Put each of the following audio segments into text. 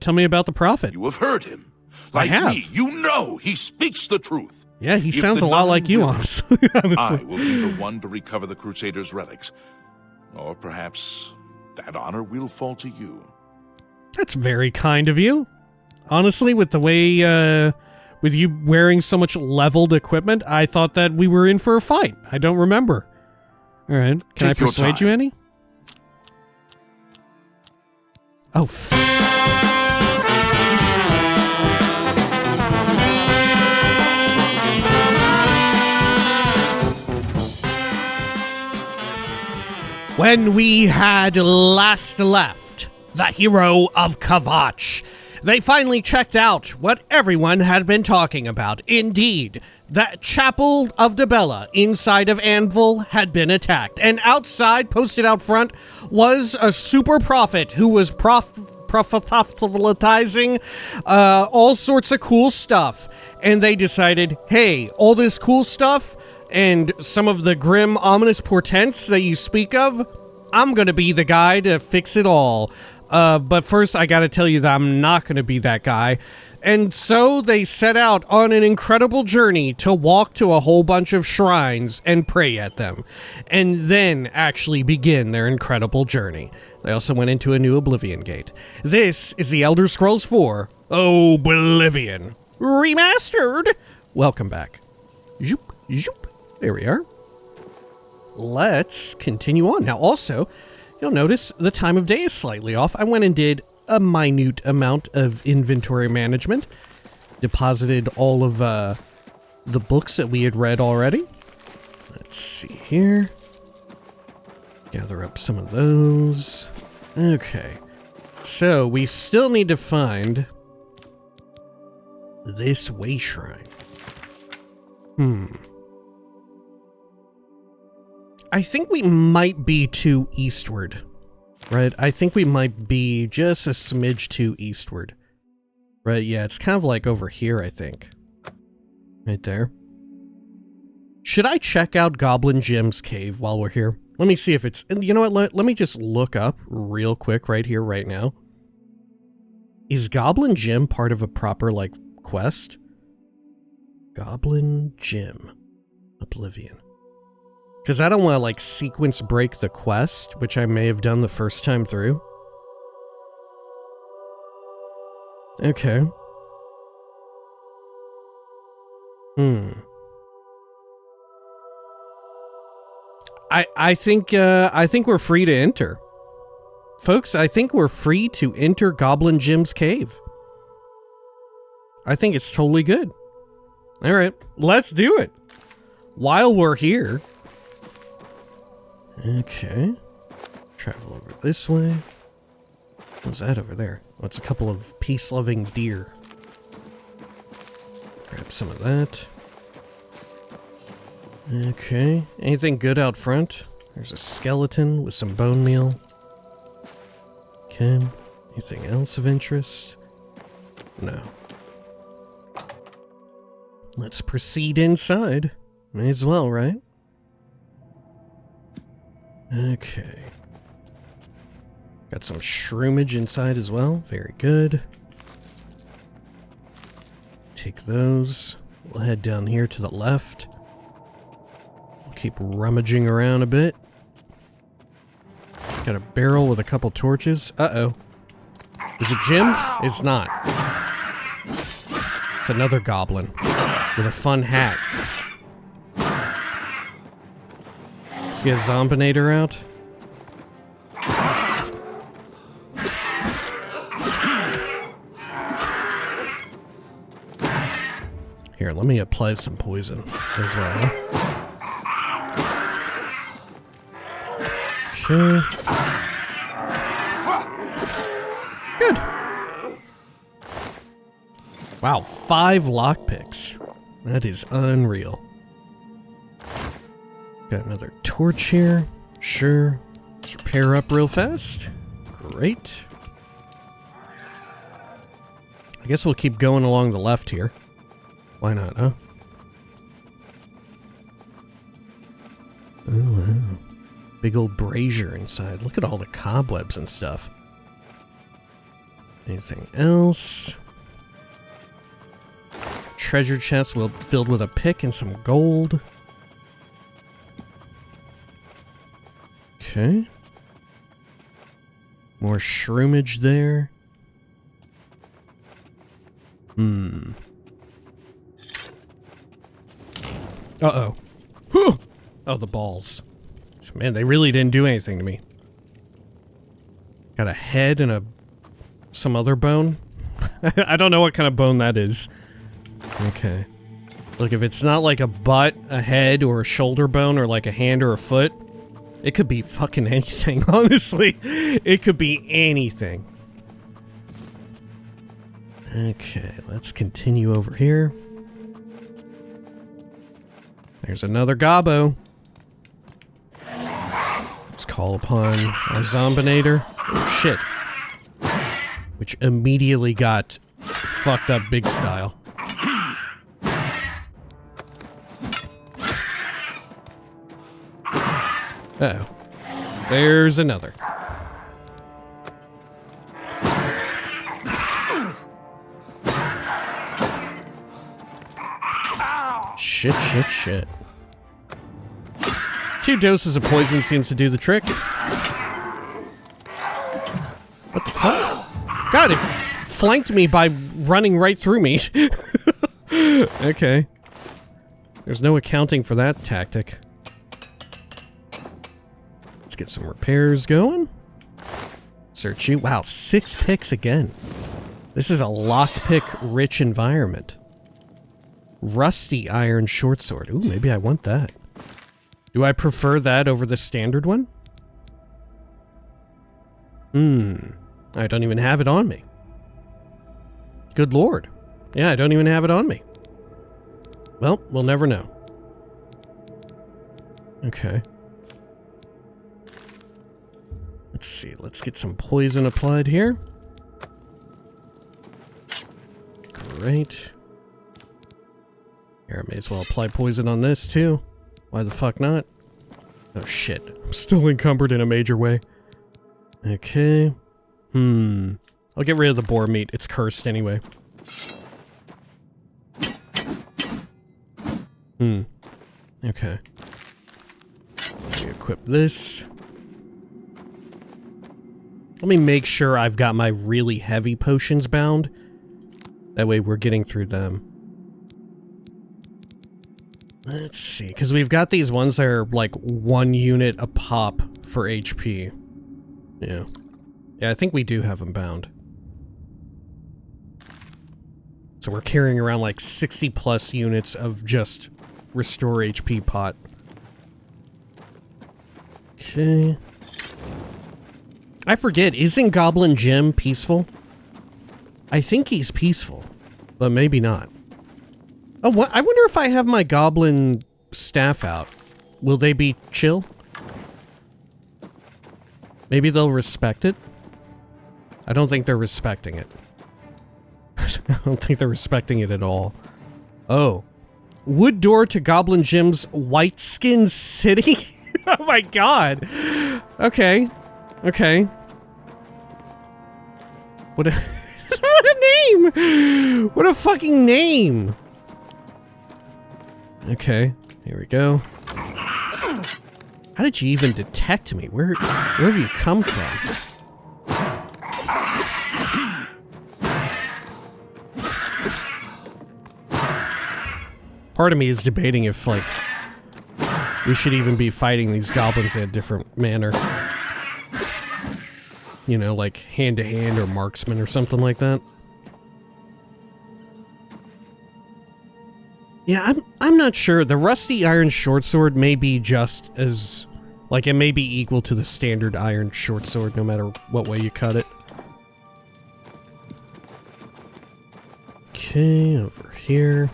Tell me about the prophet. You have heard him. I have. Me, you know he speaks the truth. Yeah, he sounds a lot like you, honestly. I will be the one to recover the Crusaders' relics. Or perhaps that honor will fall to you. That's very kind of you. Honestly, with the way, with you wearing so much leveled equipment, I thought that we were in for a fight. I don't remember. All right, can I persuade you any? Oh, when we had last left the hero of Kavach, they finally checked out what everyone had been talking about. Indeed, the Chapel of Dibella inside of Anvil had been attacked, and outside, posted out front, was a super prophet who was prophetizing all sorts of cool stuff. And they decided, hey, all this cool stuff and some of the grim, ominous portents that you speak of, I'm gonna be the guy to fix it all. But first, I gotta tell you that I'm not gonna be that guy. And so they set out on an incredible journey to walk to a whole bunch of shrines and pray at them, and then actually begin their incredible journey. They also went into a new Oblivion gate. This is the Elder Scrolls 4 Oblivion Remastered. Welcome back. Zoop, zoop. There we are. Let's continue on. Now also, you'll notice the time of day is slightly off. I went and did a minute amount of inventory management. Deposited all of the books that we had read already. Let's see here. Gather up some of those. Okay. So we still need to find this wayshrine. I think we might be too eastward, right? I think we might be just a smidge too eastward. Right, yeah, it's kind of like over here, I think. Right there. Should I check out Goblin Jim's cave while we're here? Let me see if it's... And you know what, let me just look up real quick right here, right now. Is Goblin Jim part of a proper, like, quest? Goblin Jim. Oblivion. Because I don't want to, like, sequence break the quest, which I may have done the first time through. Okay. I think we're free to enter. Folks, I think we're free to enter Goblin Jim's cave. I think it's totally good. Alright, let's do it. While we're here... Okay. Travel over this way. What's that over there? Oh, it's a couple of peace-loving deer. Grab some of that. Okay. Anything good out front? There's a skeleton with some bone meal. Okay. Anything else of interest? No. Let's proceed inside. May as well, right? Okay. Got some shroomage inside as well. Very good. Take those. We'll head down here to the left. We'll keep rummaging around a bit. Got a barrel with a couple torches. Uh-oh. Is it Jim? It's not. It's another goblin with a fun hat. Let's get Zombinator out. Here, let me apply some poison as well. Okay. Good. Wow, 5 lockpicks. That is unreal. Got another torch here. Sure. Let's repair up real fast. Great. I guess we'll keep going along the left here. Why not, huh? Oh, wow. Big old brazier inside. Look at all the cobwebs and stuff. Anything else? Treasure chest filled with a pick and some gold. Okay. More shroomage there. Uh-oh. Whew! Oh, the balls. Man, they really didn't do anything to me. Got a head and some other bone. I don't know what kind of bone that is. Okay. Look, if it's not like a butt, a head, or a shoulder bone, or like a hand or a foot, it could be fucking anything, honestly. It could be anything. Okay, let's continue over here. There's another gobbo. Let's call upon our Zombinator. Oh, shit. Which immediately got fucked up big style. Uh-oh. There's another. Shit, shit, shit. 2 doses of poison seems to do the trick. What the fuck? God, it flanked me by running right through me. Okay. There's no accounting for that tactic. Let's get some repairs going. Search you. Wow, 6 picks again. This is a lockpick-rich environment. Rusty iron short sword. Ooh, maybe I want that. Do I prefer that over the standard one? I don't even have it on me. Good lord. Yeah, I don't even have it on me. Well, we'll never know. Okay. Let's see, let's get some poison applied here. Great. Here, I may as well apply poison on this too. Why the fuck not? Oh shit, I'm still encumbered in a major way. Okay. I'll get rid of the boar meat, it's cursed anyway. Okay. Let me equip this. Let me make sure I've got my really heavy potions bound. That way we're getting through them. Let's see, because we've got these ones that are like 1 unit a pop for HP. Yeah. Yeah, I think we do have them bound. So we're carrying around like 60 plus units of just restore HP pot. Okay. I forget, isn't Goblin Jim peaceful? I think he's peaceful, but maybe not. Oh, what? I wonder if I have my goblin staff out. Will they be chill? Maybe they'll respect it? I don't think they're respecting it. I don't think they're respecting it at all. Oh. Wood door to Goblin Jim's White Skin City? Oh my god. Okay. Okay. What a... what a name! What a fucking name! Okay, here we go. How did you even detect me? Where have you come from? Part of me is debating if, like, we should even be fighting these goblins in a different manner. You know, like hand-to-hand or marksman or something like that. Yeah, I'm not sure. The rusty iron short sword may be just as... like, it may be equal to the standard iron short sword, no matter what way you cut it. Okay, over here.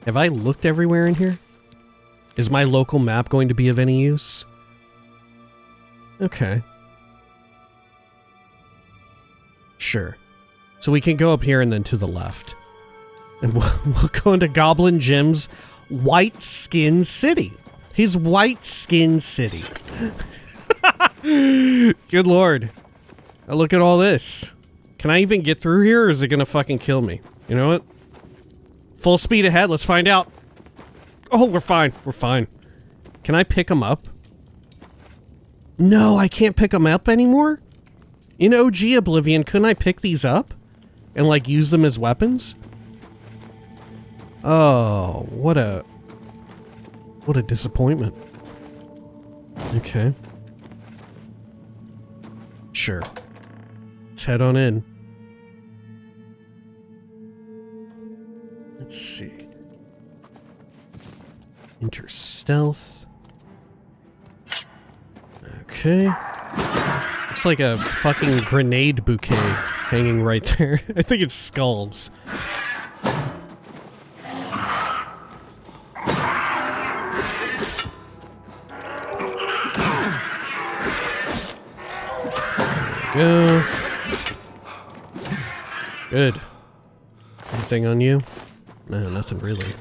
Have I looked everywhere in here? Is my local map going to be of any use? Okay. Sure. So we can go up here and then to the left. And we'll go into Goblin Jim's White Skin City. His White Skin City. Good lord. Now look at all this. Can I even get through here, or is it gonna fucking kill me? You know what? Full speed ahead, let's find out. Oh, we're fine, we're fine. Can I pick them up? No, I can't pick them up anymore? In OG Oblivion, couldn't I pick these up? And, like, use them as weapons? Oh, what a disappointment. Okay. Sure. Let's head on in. Let's see. Enter stealth. Okay. Looks like a fucking grenade bouquet hanging right there. I think it's skulls. There we go. Good. Anything on you? No, nothing really.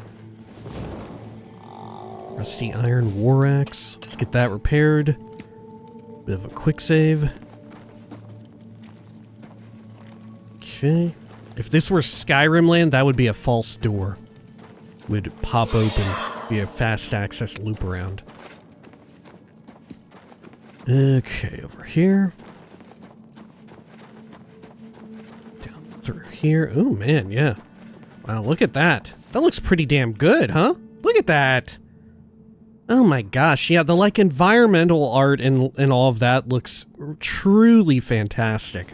Rusty iron war axe. Let's get that repaired. Bit of a quick save. Okay. If this were Skyrim land, that would be a false door. Would pop open. Be a fast access loop around. Okay, over here. Down through here. Oh man, yeah. Wow, look at that. That looks pretty damn good, huh? Look at that. Oh my gosh, yeah, the like environmental art and all of that looks truly fantastic.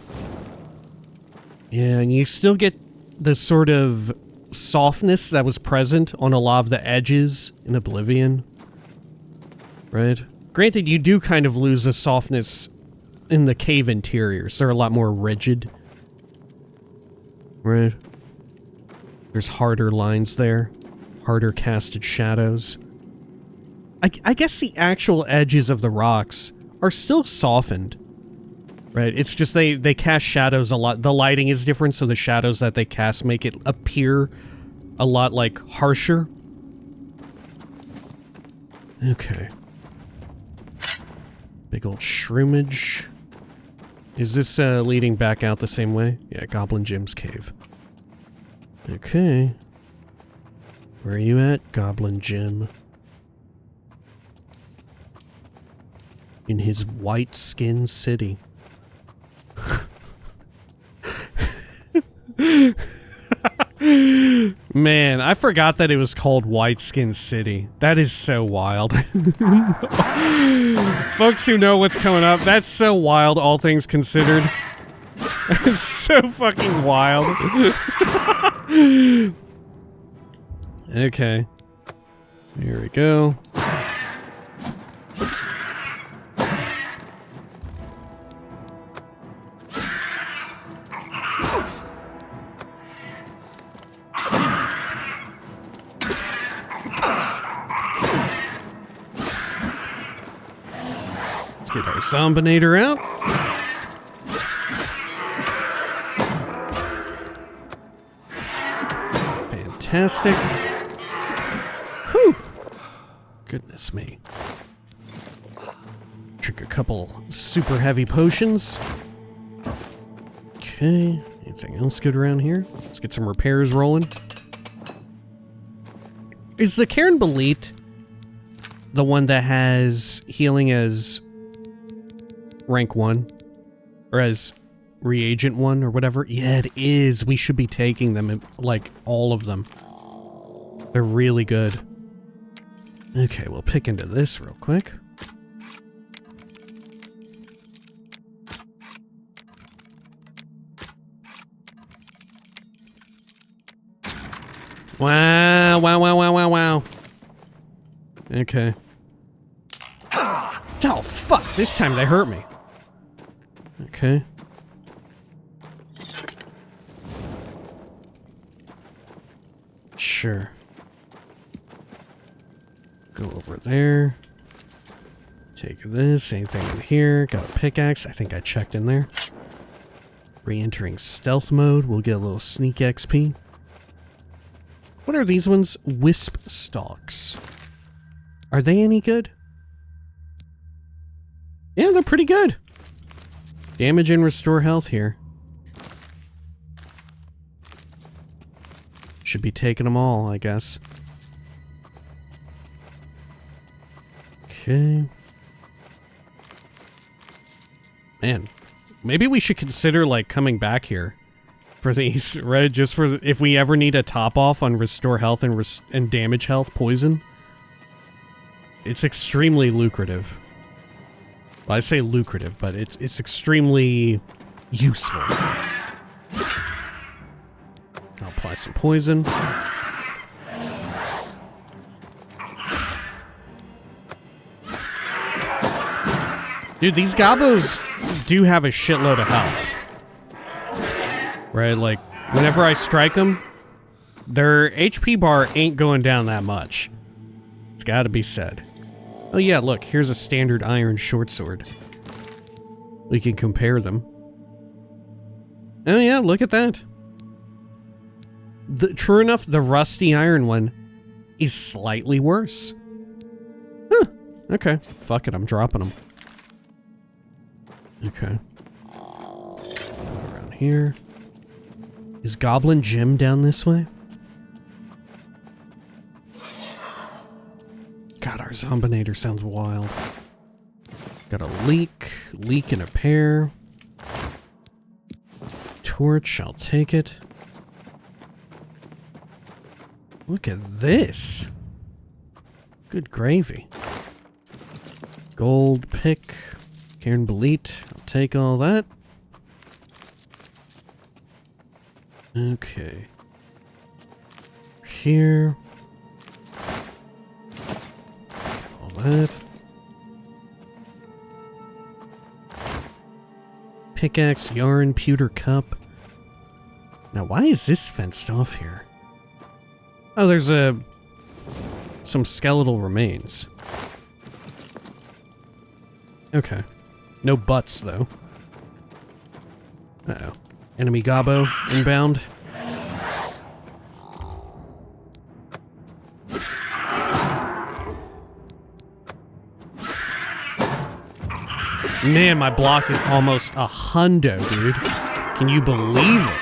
Yeah, and you still get the sort of softness that was present on a lot of the edges in Oblivion. Right? Granted, you do kind of lose the softness in the cave interiors. They're a lot more rigid. Right? There's harder lines there. Harder casted shadows. I guess the actual edges of the rocks are still softened. Right? It's just they cast shadows a lot. The lighting is different, so the shadows that they cast make it appear a lot, like, harsher. Okay. Big old shroomage. Is this leading back out the same way? Yeah, Goblin Jim's cave. Okay. Where are you at, Goblin Jim? In his white skin city. Man, I forgot that it was called White Skin City. That is so wild. Folks who know what's coming up, that's so wild, all things considered. It's so fucking wild. Okay. Here we go. Get our Zombinator out. Fantastic. Whew. Goodness me. Drink a couple super heavy potions. Okay. Anything else good around here? Let's get some repairs rolling. Is the Cairn Belit the one that has healing as rank 1? Or as reagent 1 or whatever? Yeah, it is. We should be taking them, like, all of them. They're really good. Okay, we'll pick into this real quick. Wow, wow, wow, wow, wow, wow. Okay. Oh, fuck! This time they hurt me. Okay. Sure. Go over there. Take this. Anything in here? Got a pickaxe. I think I checked in there. Re-entering stealth mode. We'll get a little sneak XP. What are these ones? Wisp stalks. Are they any good? Yeah, they're pretty good. Damage and restore health here. Should be taking them all, I guess. Okay. Man, maybe we should consider, like, coming back here for these, right? Just for if we ever need a top off on restore health and damage health poison. It's extremely lucrative. Well, I say lucrative, but it's extremely useful. I'll apply some poison. Dude, these gobos do have a shitload of health. Right, like, whenever I strike them, their HP bar ain't going down that much. It's gotta be said. Oh yeah, look, here's a standard iron short sword. We can compare them. Oh yeah, look at that. True enough, the rusty iron one is slightly worse. Huh, okay. Fuck it, I'm dropping them. Okay. Around here. Is Goblin Gym down this way? God, our Zombinator sounds wild. Got a leak and a pear. Torch, I'll take it. Look at this. Good gravy. Gold pick. Cairn Belit, I'll take all that. Okay. Here. All that. Pickaxe, yarn, pewter cup. Now, why is this fenced off here? Oh, there's some skeletal remains. Okay. No butts, though. Uh-oh. Enemy gobbo inbound. Man, my block is almost a hundo, dude. Can you believe it?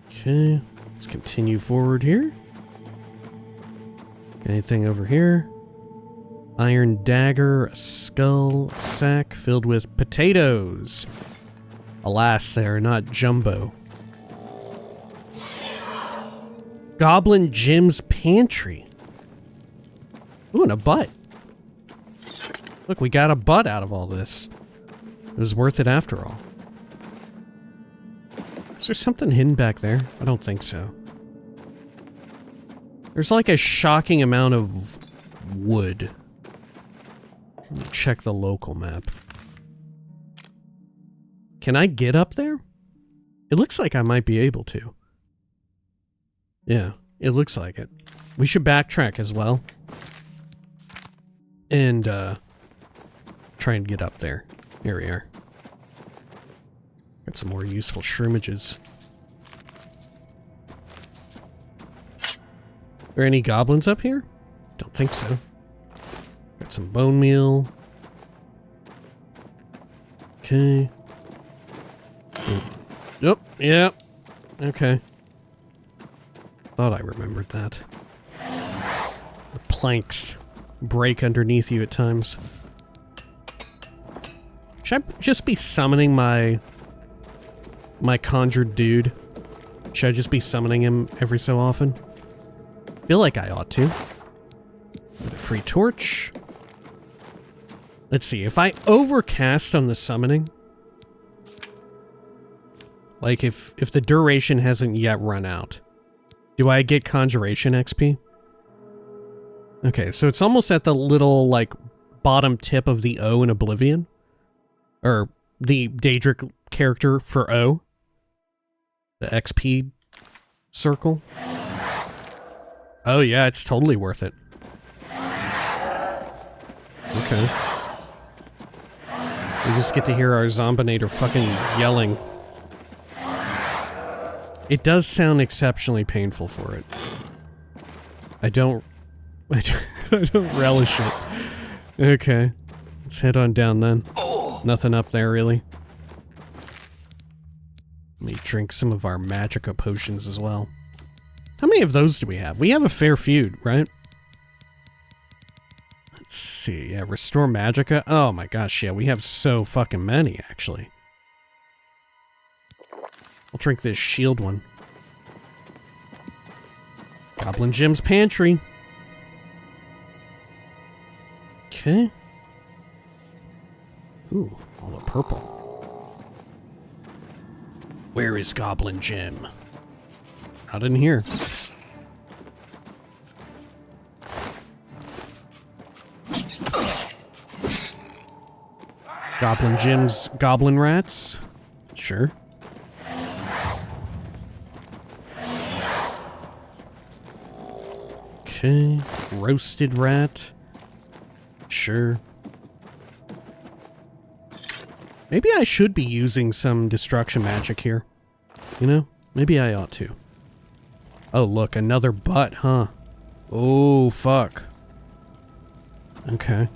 Okay, let's continue forward here. Anything over here? Iron dagger, a skull, a sack filled with potatoes. Alas, they are not jumbo. Goblin Jim's pantry. Ooh, and a butt. Look, we got a butt out of all this. It was worth it after all. Is there something hidden back there? I don't think so. There's like a shocking amount of wood. Let me check the local map. Can I get up there? It looks like I might be able to. Yeah, it looks like it. We should backtrack as well. And, try and get up there. Here we are. Got some more useful shroomages. Are there any goblins up here? Don't think so. Got some bone meal. Okay. Yep, yeah. Okay. Thought I remembered that. The planks break underneath you at times. Should I just be summoning my conjured dude? Should I just be summoning him every so often? Feel like I ought to. With a free torch. Let's see, if I overcast on the summoning, like if the duration hasn't yet run out, do I get conjuration XP? Okay, so it's almost at the little, like, bottom tip of the O in Oblivion. Or the Daedric character for O. The XP circle. Oh yeah, it's totally worth it. Okay. We just get to hear our Zombinator fucking yelling. It does sound exceptionally painful for it. I don't relish it. Okay. Let's head on down then. Nothing up there, really. Let me drink some of our magica potions as well. How many of those do we have? We have a fair few, right? Let's see. Yeah, restore magica. Oh my gosh, yeah, we have so fucking many, actually. I'll drink this shield one. Goblin Jim's pantry. Okay. Ooh, all the purple. Where is Goblin Jim? Not in here. Goblin Jim's goblin rats? Sure. Okay. Roasted rat? Sure. Maybe I should be using some destruction magic here. You know? Maybe I ought to. Oh, look, another butt, huh? Oh, fuck. Okay.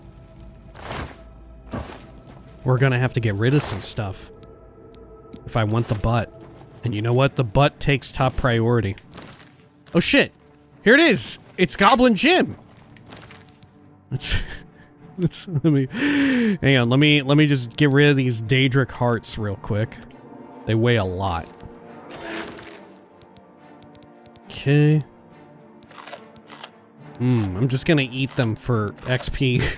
We're gonna have to get rid of some stuff if I want the butt. And you know what? The butt takes top priority. Oh, shit. Here it is. It's Goblin Jim. Let me hang on. Let me just get rid of these Daedric hearts real quick. They weigh a lot. Okay. I'm just gonna eat them for XP.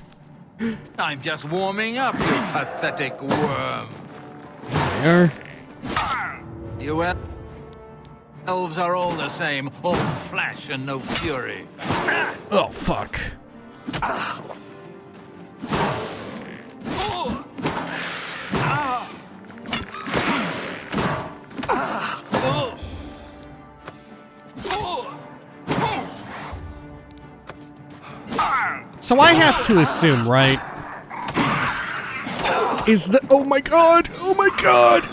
I'm just warming up, you pathetic worm. There. You elves are all the same, all flesh and no fury. Oh, fuck. So I have to assume, right? Is the— oh my god! Oh my god!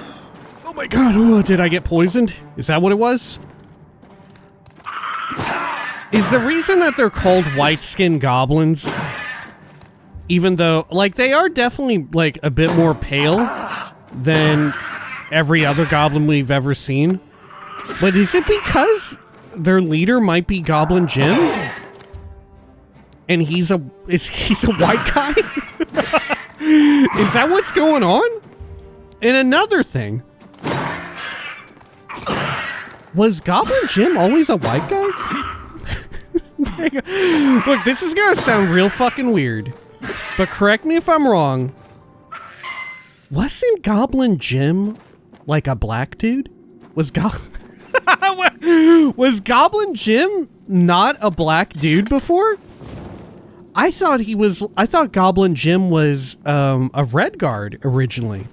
Oh my god! Oh, did I get poisoned? Is that what it was? Is the reason that they're called white-skinned goblins, even though, like, they are definitely, like, a bit more pale than every other goblin we've ever seen, but is it because their leader might be Goblin Jim? And he's a white guy? Is that what's going on? And another thing, was Goblin Jim always a white guy? Look, this is gonna sound real fucking weird, but correct me if I'm wrong. Wasn't Goblin Jim like a black dude? Was Goblin Jim not a black dude before? I thought Goblin Jim was a red guard originally.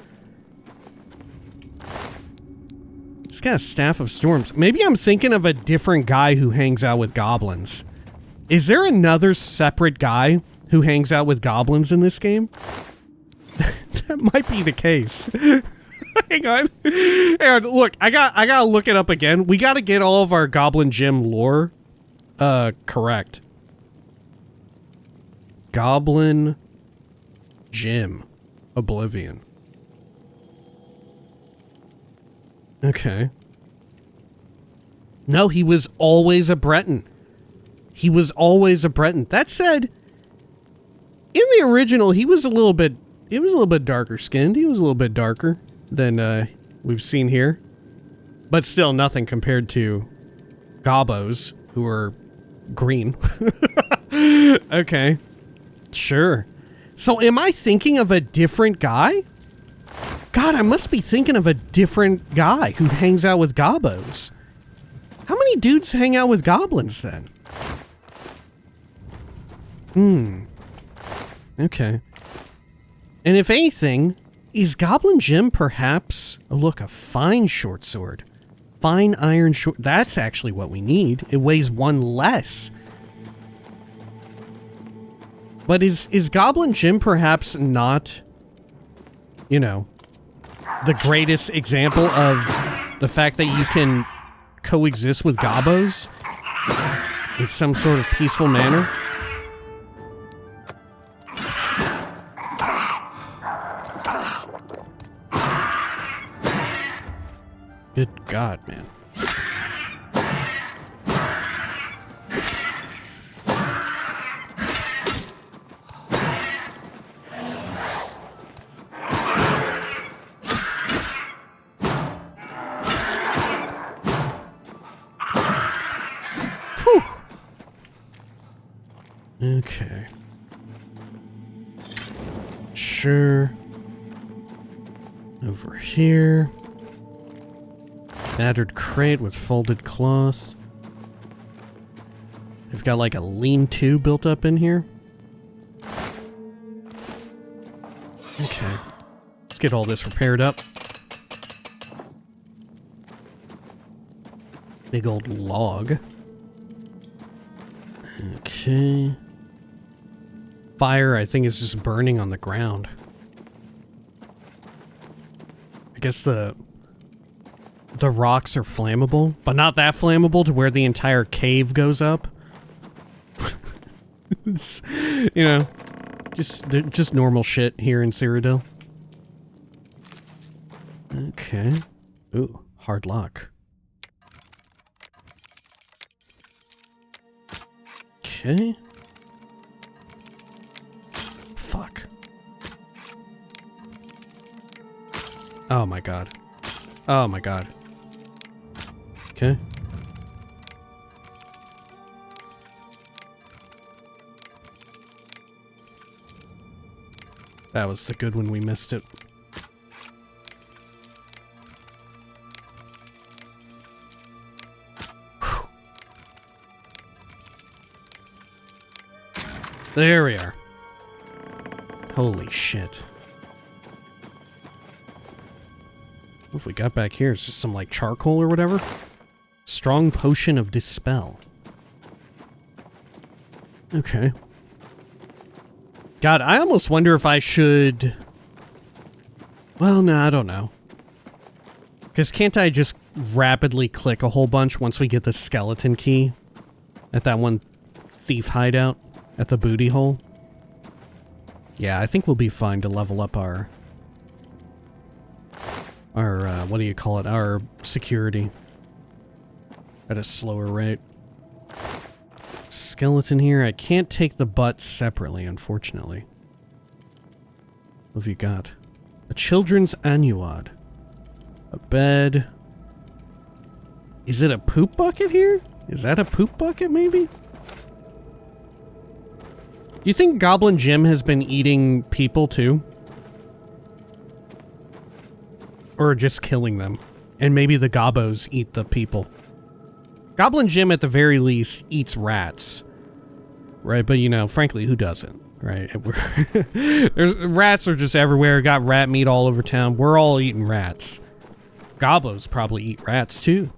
He's got a Staff of Storms. Maybe I'm thinking of a different guy who hangs out with goblins. Is there another separate guy who hangs out with goblins in this game? That might be the case. Hang on. Hang on, look, I gotta look it up again. We gotta get all of our Goblin Jim lore correct. Goblin Jim Oblivion. Okay. No, he was always a Breton. He was always a Breton. That said, in the original, he was a little bit darker skinned. He was a little bit darker than we've seen here. But still nothing compared to Gobbos, who are green. Okay. Sure. So am I thinking of a different guy? God, I must be thinking of a different guy who hangs out with Gobbos. How many dudes hang out with goblins then? Okay. And if anything, is Goblin Jim perhaps— oh look, a fine short sword. Fine iron short— that's actually what we need. It weighs one less. But is Goblin Jim perhaps not, you know, the greatest example of the fact that you can coexist with Gobbos in some sort of peaceful manner? Good God, man. Phew. Okay. Sure. Over here. Battered crate with folded cloth. They've got like a lean-to built up in here. Okay. Let's get all this repaired up. Big old log. Okay. Fire, I think, is just burning on the ground. I guess the rocks are flammable, but not that flammable to where the entire cave goes up. It's, you know, just normal shit here in Cyrodiil. Okay. Ooh, hard lock. Okay. Fuck. Oh my god. Oh my god. Okay. That was the good one, we missed it. Whew. There we are. Holy shit. What have we got back here? It's just some like charcoal or whatever. Strong potion of dispel. Okay. God, I almost wonder if I should... Well, no, I don't know. Because can't I just rapidly click a whole bunch once we get the skeleton key at that one thief hideout at the booty hole? Yeah, I think we'll be fine to level up our what do you call it? Our security at a slower rate. Skeleton here. I can't take the butt separately, unfortunately. What have you got? A children's annuad. A bed. Is it a poop bucket here? Is that a poop bucket, maybe? Do you think Goblin Jim has been eating people, too? Or just killing them? And maybe the gobbos eat the people. Goblin Jim, at the very least, eats rats. Right? But, you know, frankly, who doesn't? Right? Rats are just everywhere. Got rat meat all over town. We're all eating rats. Gobbos probably eat rats, too.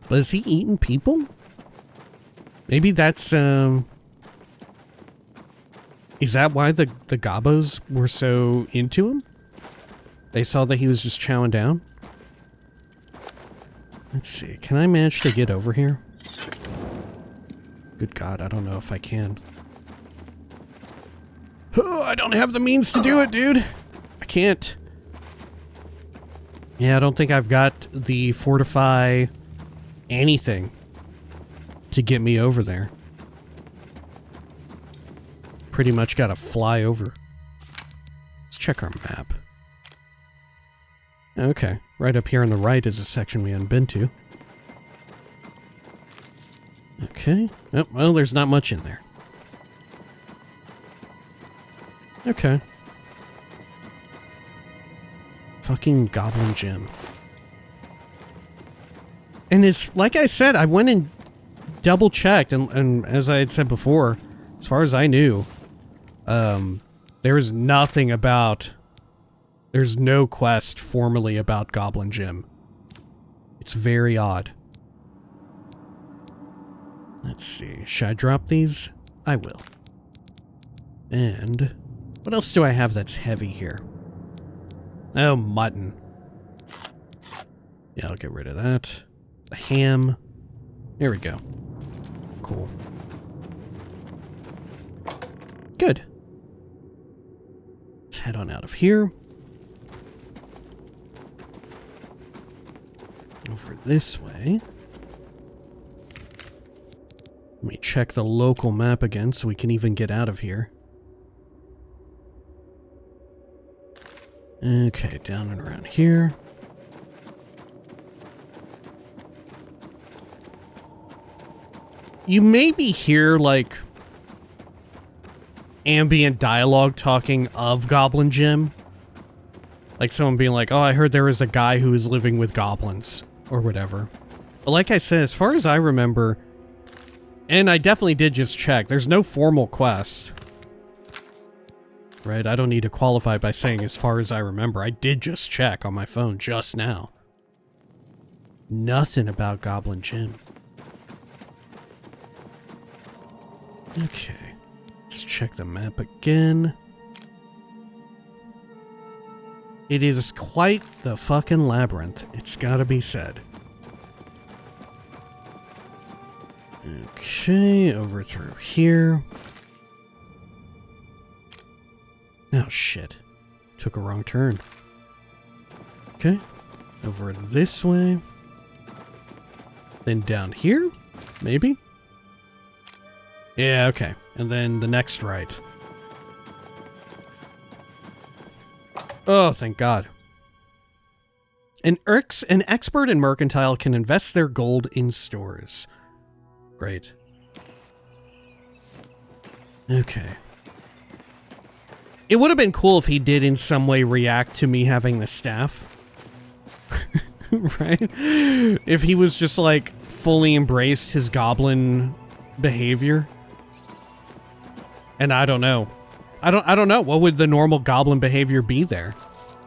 But is he eating people? Maybe that's, Is that why the gobbos were so into him? They saw that he was just chowing down? Let's see, can I manage to get over here? Good God, I don't know if I can. Oh, I don't have the means to do it, dude. I can't. Yeah, I don't think I've got the fortify anything to get me over there. Pretty much gotta fly over. Let's check our map. Okay, right up here on the right is a section we hadn't been to. Okay. Oh, well, there's not much in there. Okay. Fucking Goblin Jim. And it's, like I said, I went and double checked, and as I had said before, as far as I knew, there is nothing about... There's no quest formally about Goblin Jim. It's very odd. Let's see. Should I drop these? I will. And what else do I have that's heavy here? Oh, mutton. Yeah, I'll get rid of that. The ham. There we go. Cool. Good. Let's head on out of here. over this way. Let me check the local map again so we can even get out of here. Okay, down and around here. You maybe hear, like, ambient dialogue talking of Goblin Gym. Like someone being like, oh, I heard there was a guy who was living with goblins, or whatever. But like I said, as far as I remember, and I definitely did just check, there's no formal quest. Right, I don't need to qualify by saying as far as I remember. I did just check on my phone just now. Nothing about Goblin Gym. Okay, let's check the map again. It is quite the fucking labyrinth, it's gotta be said. Okay, over through here. Oh shit, took a wrong turn. Okay, over this way. Then down here, maybe? Yeah, okay, and then the next right. Oh, thank God. An expert in mercantile can invest their gold in stores. Great. Okay. It would have been cool if he did in some way react to me having the staff. Right? If he was just like fully embraced his goblin behavior. And I don't know. I don't know. What would the normal goblin behavior be there?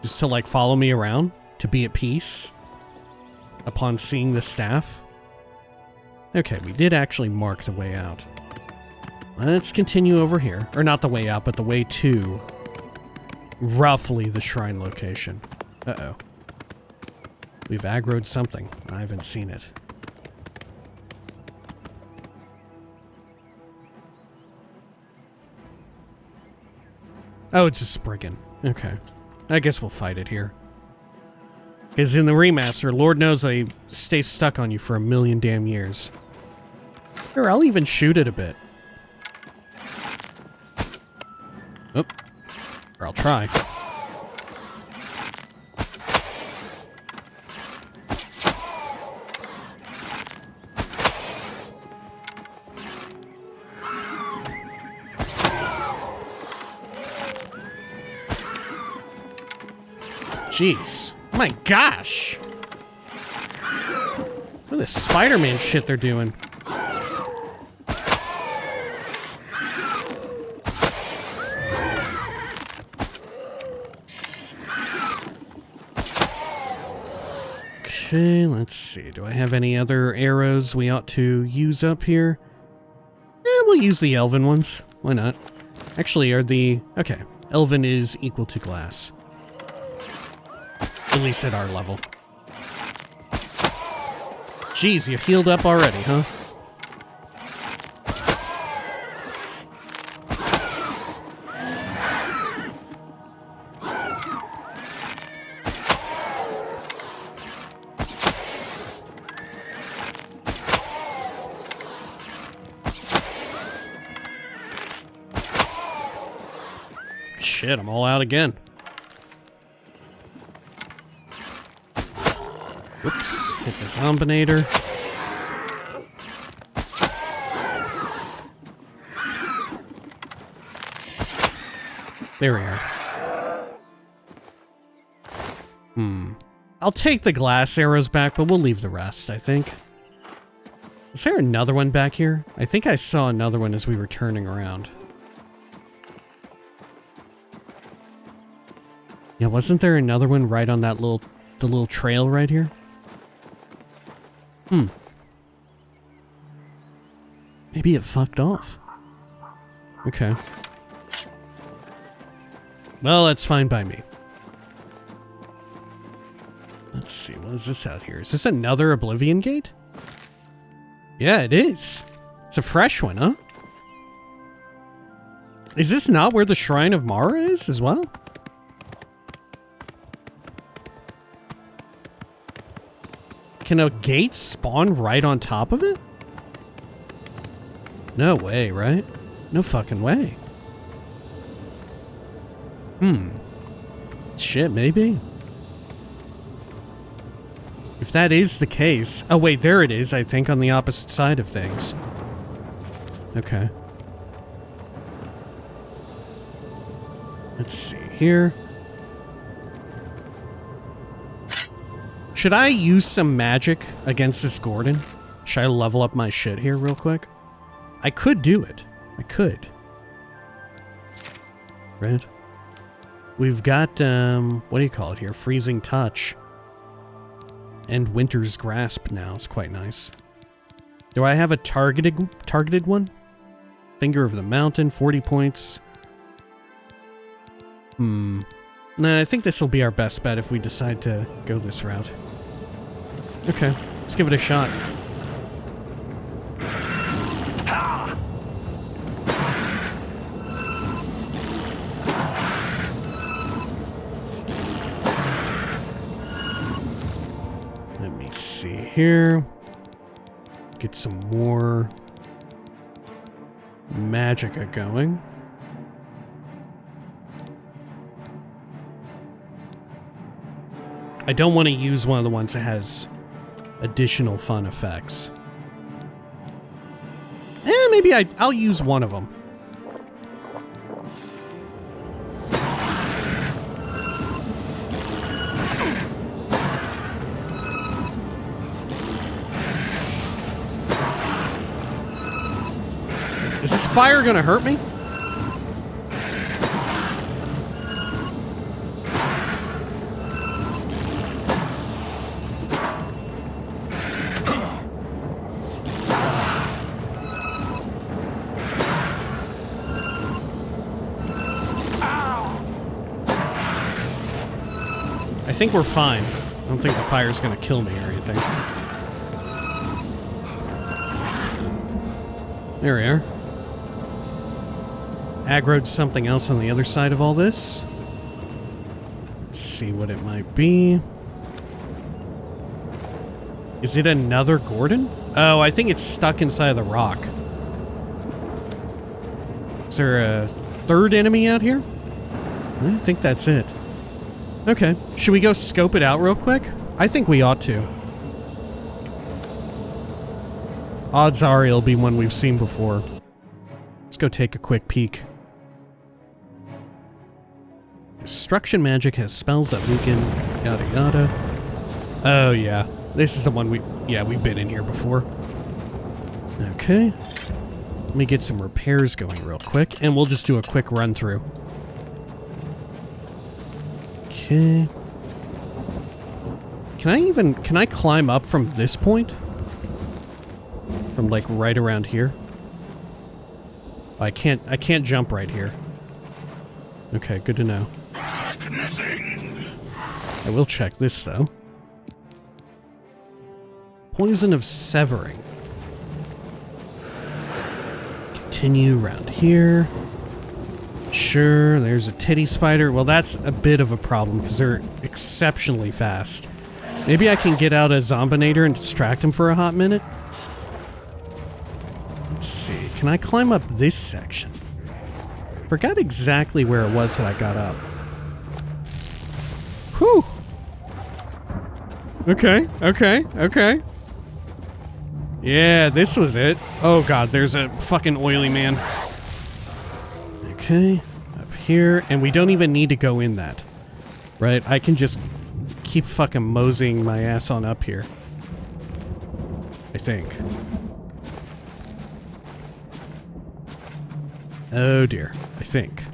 Just to like follow me around? To be at peace? Upon seeing the staff? Okay, we did actually mark the way out. Let's continue over here. Or not the way out, but the way to roughly the shrine location. Uh-oh. We've aggroed something. I haven't seen it. Oh, it's a Spriggan. Okay. I guess we'll fight it here. Because in the remaster, Lord knows they stay stuck on you for a million damn years. Here, I'll even shoot it a bit. Oh. Or I'll try. Jeez. My gosh! What this Spider-Man shit they're doing? Okay, let's see. Do I have any other arrows we ought to use up here? We'll use the elven ones. Why not? Actually, are the... Okay, elven is equal to glass. At least at our level. Jeez, you healed up already, huh? Shit, I'm all out again. Whoops, hit the Zombinator. There we are. I'll take the glass arrows back, but we'll leave the rest, I think. Is there another one back here? I think I saw another one as we were turning around. Yeah, wasn't there another one right on that the little trail right here? Maybe it fucked off. Okay. Well, that's fine by me. Let's see, what is this out here? Is this another Oblivion gate? Yeah, it is. It's a fresh one, huh? Is this not where the Shrine of Mara is as well? Can a gate spawn right on top of it? No way, right? No fucking way. Shit, maybe. If that is the case... Oh wait, there it is, I think, on the opposite side of things. Okay. Let's see here. Should I use some magic against this Gordon? Should I level up my shit here real quick? I could do it. I could. Right? We've got, what do you call it here? Freezing Touch. And Winter's Grasp now. It's quite nice. Do I have a targeted one? Finger of the Mountain, 40 points. Nah, I think this will be our best bet if we decide to go this route. Okay, let's give it a shot. Let me see here. Get some more magicka going. I don't want to use one of the ones that has additional fun effects. Maybe I'll use one of them. Is this fire gonna hurt me? I think we're fine. I don't think the fire's gonna kill me or anything. There we are. Aggroed something else on the other side of all this. Let's see what it might be. Is it another Gordon? Oh, I think it's stuck inside of the rock. Is there a third enemy out here? I think that's it. Okay, should we go scope it out real quick? I think we ought to. Odds are it'll be one we've seen before. Let's go take a quick peek. Destruction magic has spells that weaken, yada yada. Oh yeah, this is the one we've been in here before. Okay. Let me get some repairs going real quick, and we'll just do a quick run through. Okay. Can I climb up from this point? From like right around here? I can't jump right here. Okay, good to know. I will check this though. Poison of Severing. Continue around here. Sure, there's a titty spider. Well, that's a bit of a problem because they're exceptionally fast. Maybe I can get out a Zombinator and distract him for a hot minute? Let's see, can I climb up this section? Forgot exactly where it was that I got up. Whew! Okay. Yeah, this was it. Oh god, there's a fucking oily man. Okay, up here, and we don't even need to go in that. Right, I can just keep fucking moseying my ass on up here. I think. Oh dear, I think.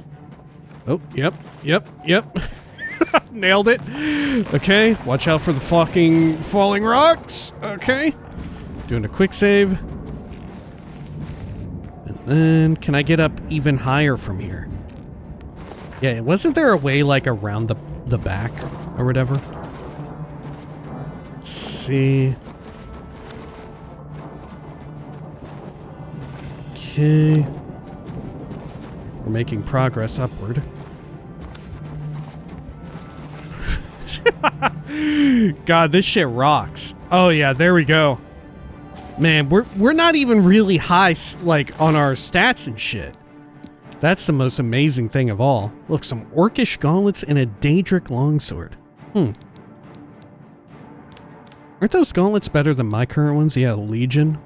Oh, yep. Nailed it. Okay, watch out for the fucking falling rocks. Okay. Doing a quick save. And then, can I get up even higher from here? Yeah, wasn't there a way, like, around the back or whatever? Let's see. Okay. We're making progress upward. God, this shit rocks. Oh yeah, there we go. Man, we're not even really high, like, on our stats and shit. That's the most amazing thing of all. Look, some orcish gauntlets and a Daedric longsword. Aren't those gauntlets better than my current ones? Yeah, Legion.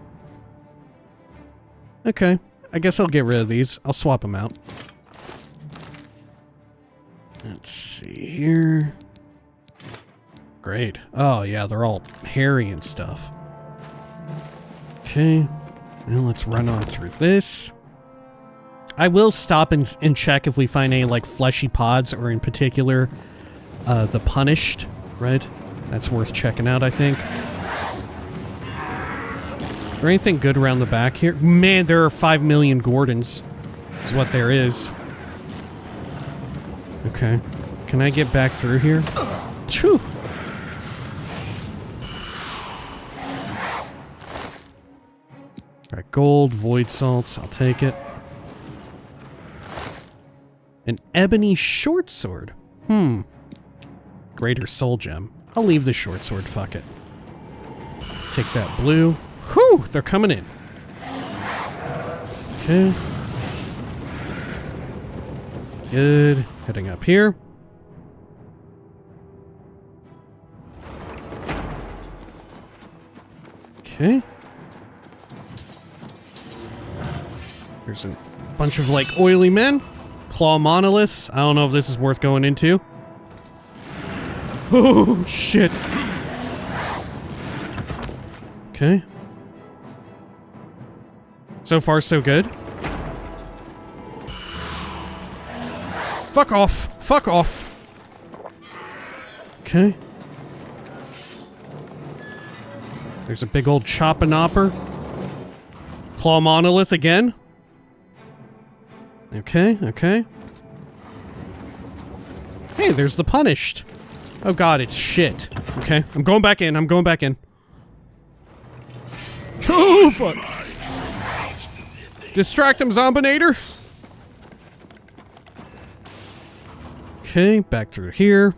Okay, I guess I'll get rid of these. I'll swap them out. Let's see here. Great. Oh yeah, they're all hairy and stuff. Okay, now let's run on through this. I will stop and check if we find any, like, fleshy pods, or in particular, the Punished, right? That's worth checking out, I think. Is there anything good around the back here? Man, there are 5 million Gordons, is what there is. Okay. Can I get back through here? Phew. Alright, gold, void salts, I'll take it. An ebony short sword. Greater soul gem. I'll leave the short sword, fuck it. Take that blue. Whew, they're coming in. Okay. Good. Heading up here. Okay. There's a bunch of, like, oily men. Claw monoliths. I don't know if this is worth going into. Oh, shit. Okay. So far, so good. Fuck off. Fuck off. Okay. There's a big old chop-a-nopper. Claw monolith again. Okay, okay. Hey, there's the Punished. Oh god, it's shit. Okay, I'm going back in, I'm going back in. Oh, fuck. Distract him, Zombinator. Okay, back through here.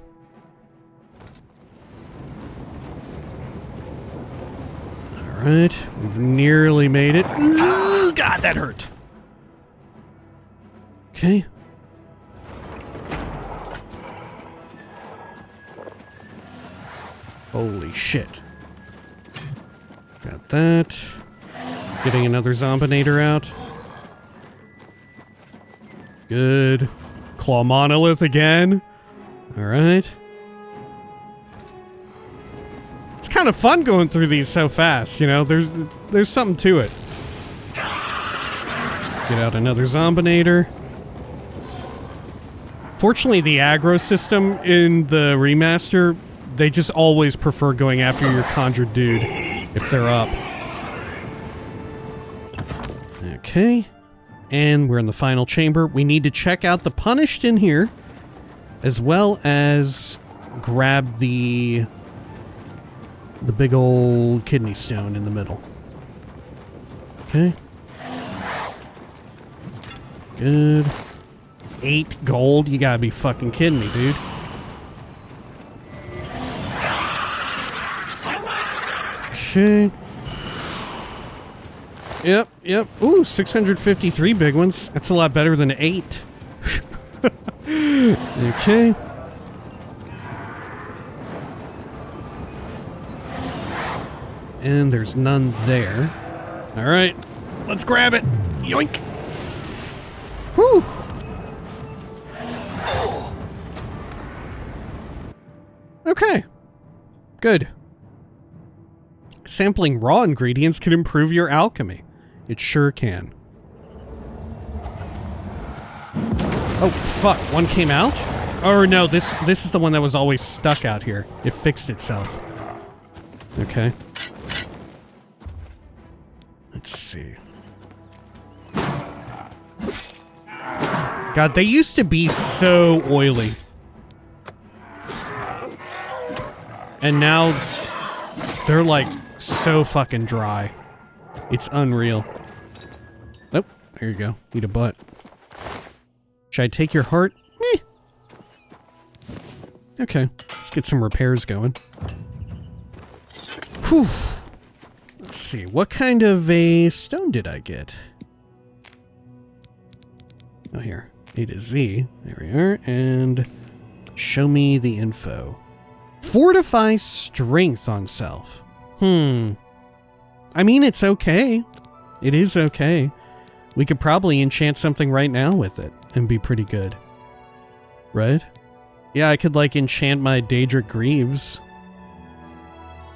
Alright, we've nearly made it. Ooh, god, that hurt. Okay. Holy shit. Got that. Getting another Zombinator out. Good. Claw monolith again. Alright. It's kind of fun going through these so fast, you know? There's something to it. Get out another Zombinator. Fortunately, the aggro system in the remaster, they just always prefer going after your conjured dude if they're up. Okay. And we're in the final chamber. We need to check out the Punished in here, as well as grab the big old kidney stone in the middle. Okay. Good. 8 gold? You gotta be fucking kidding me, dude. Okay. Yep, yep. Ooh, 653 big ones. That's a lot better than 8. Okay. And there's none there. Alright. Let's grab it. Yoink. Whew. Okay. Good. Sampling raw ingredients can improve your alchemy. It sure can. Oh, fuck. One came out? Or no, this is the one that was always stuck out here. It fixed itself. Okay. Let's see. God, they used to be so oily. And now they're like so fucking dry. It's unreal. Nope. There you go. Need a butt. Should I take your heart? Eh. Whew. Let's see, what kind of a stone did I get? Oh, here. A to Z. There we are. And show me the info. Fortify strength on self. I mean, it's okay. It is okay. We could probably enchant something right now with it and be pretty good. Right? Yeah, I could, like, enchant my Daedric Greaves.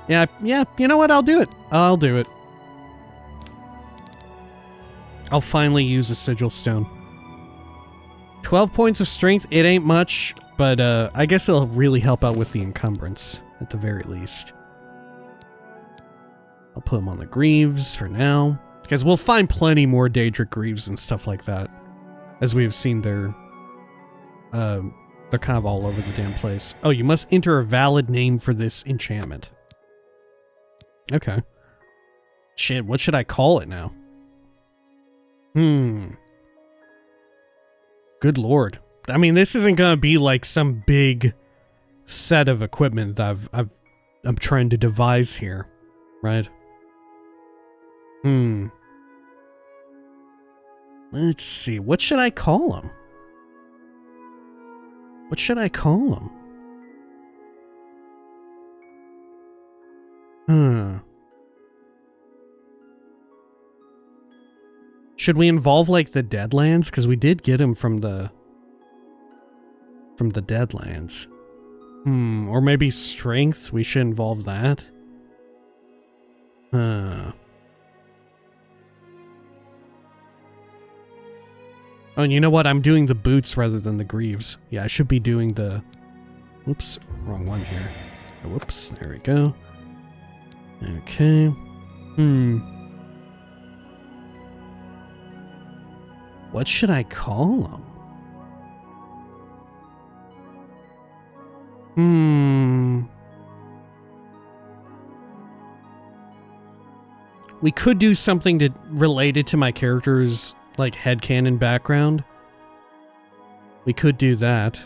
Yeah, you know what? I'll do it. I'll do it. I'll finally use a sigil stone. 12 points of strength, it ain't much, but I guess it'll really help out with the encumbrance, at the very least. I'll put them on the Greaves for now, because we'll find plenty more Daedric Greaves and stuff like that. As we have seen, they're kind of all over the damn place. Oh, you must enter a valid name for this enchantment. Okay. Shit, what should I call it now? Good lord. I mean, this isn't gonna be like some big set of equipment that I'm trying to devise here, right? Let's see, what should I call him? What should I call him? Should we involve, like, the Deadlands? Because we did get him from the Deadlands. Or maybe Strength? We should involve that? Oh, and you know what? I'm doing the boots rather than the Greaves. Yeah, I should be doing the... Whoops, wrong one here. Oh, whoops, there we go. Okay. What should I call him? We could do something related to my character's, like, headcanon background. We could do that.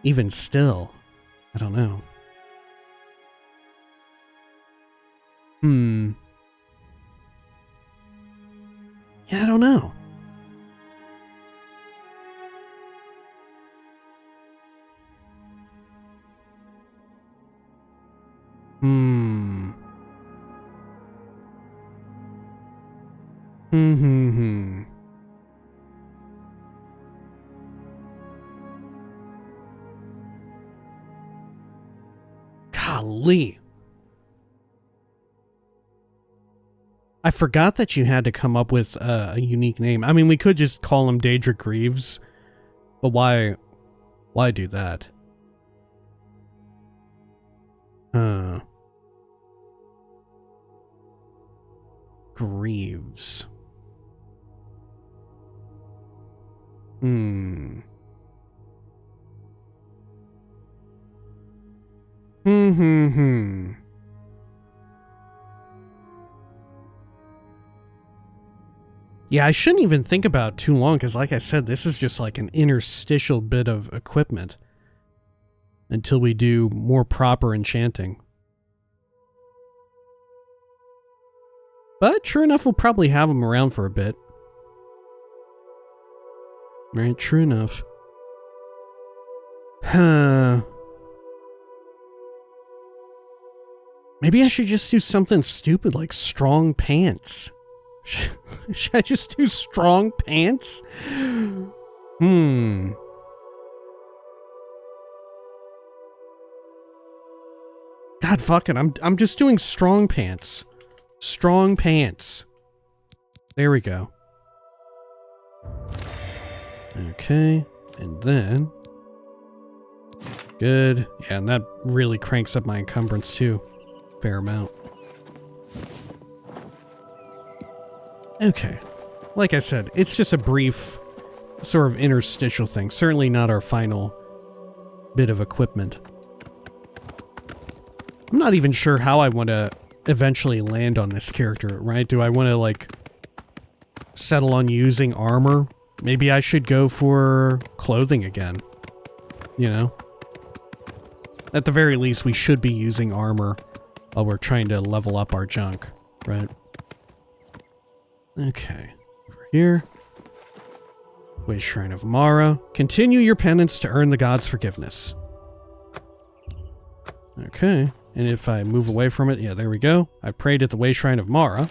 Even still, I don't know. Yeah, I don't know. Golly. I forgot that you had to come up with a unique name. I mean, we could just call him Daedric Greaves, but why do that? Greaves. Yeah, I shouldn't even think about it too long, because like I said, this is just like an interstitial bit of equipment until we do more proper enchanting. But true enough, we'll probably have them around for a bit. Right, true enough. Maybe I should just do something stupid like strong pants. Should I just do strong pants? God fucking, I'm just doing strong pants. Strong pants. There we go. Okay, and then... Good. Yeah, and that really cranks up my encumbrance too. Fair amount. Okay. Like I said, it's just a brief sort of interstitial thing. Certainly not our final bit of equipment. I'm not even sure how I want to eventually land on this character, right? Do I want to, like, settle on using armor? Maybe I should go for clothing again. You know? At the very least, we should be using armor while we're trying to level up our junk, right? Okay, over here. Wayshrine of Mara. Continue your penance to earn the god's forgiveness. Okay, and if I move away from it, yeah, there we go. I prayed at the Wayshrine of Mara.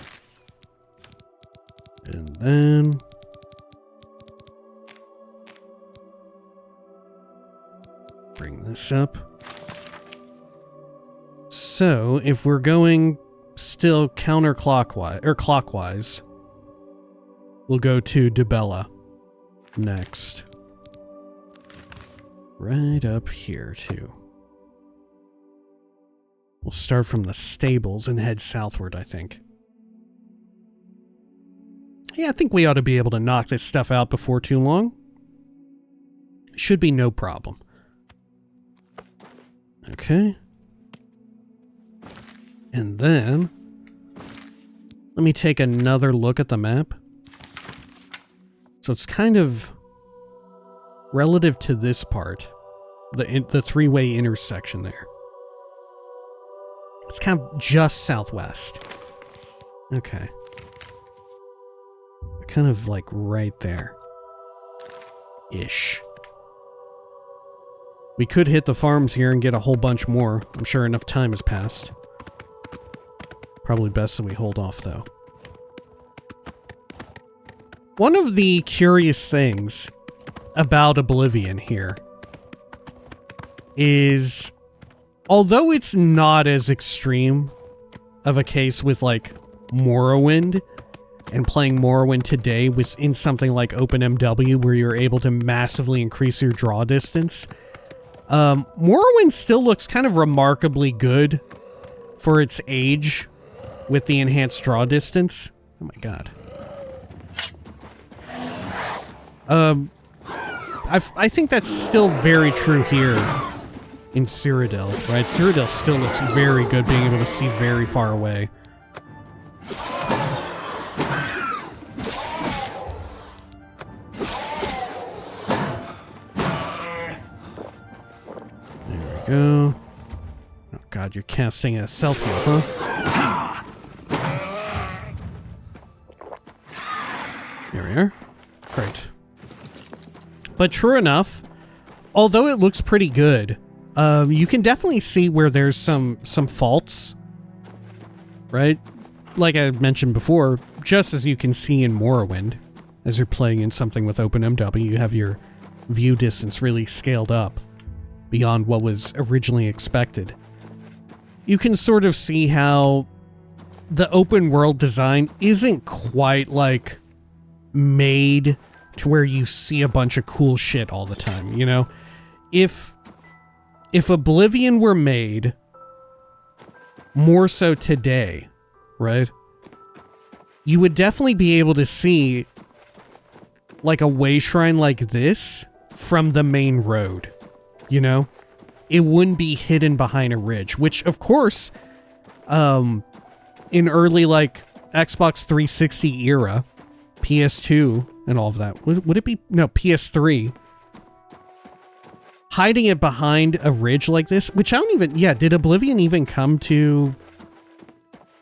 And then... bring this up. So, if we're going still counterclockwise, or clockwise, we'll go to Dibella next. Right up here, too. We'll start from the stables and head southward, I think. Yeah, I think we ought to be able to knock this stuff out before too long. Should be no problem. Okay. And then, let me take another look at the map. So it's kind of relative to this part, the three-way intersection there. It's kind of just southwest. Okay. Kind of like right there. Ish. We could hit the farms here and get a whole bunch more. I'm sure enough time has passed. Probably best that we hold off, though. One of the curious things about Oblivion here is, although it's not as extreme of a case with, like, Morrowind, and playing Morrowind today was in something like OpenMW where you're able to massively increase your draw distance, Morrowind still looks kind of remarkably good for its age with the enhanced draw distance. Oh my god. I think that's still very true here in Cyrodiil, right? Cyrodiil still looks very good being able to see very far away. Go. Oh god, you're casting a self-heal, huh? There we are. Great. But true enough, although it looks pretty good, you can definitely see where there's some faults, right? Like I mentioned before, just as you can see in Morrowind, as you're playing in something with OpenMW, you have your view distance really scaled up beyond what was originally expected. You can sort of see how the open world design isn't quite like made to where you see a bunch of cool shit all the time, you know? If Oblivion were made more so today, right? You would definitely be able to see like a wayshrine like this from the main road. You know, it wouldn't be hidden behind a ridge, which of course, in early like Xbox 360 era, PS2 and all of that, would it be, no, PS3, hiding it behind a ridge like this, which I don't even, yeah, did Oblivion even come to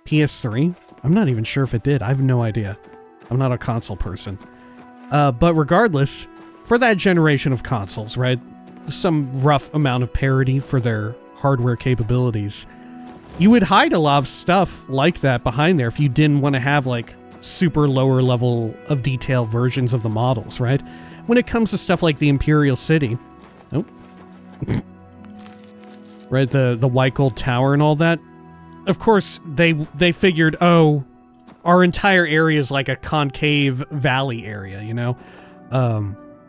PS3? I'm not even sure if it did. I have no idea. I'm not a console person. But regardless, for that generation of consoles, right? Some rough amount of parity for their hardware capabilities. You would hide a lot of stuff like that behind there if you didn't want to have like super lower level of detail versions of the models, right? When it comes to stuff like the Imperial City, oh, right, the white gold tower and all that. Of course, they figured, oh, our entire area is like a concave valley area, you know?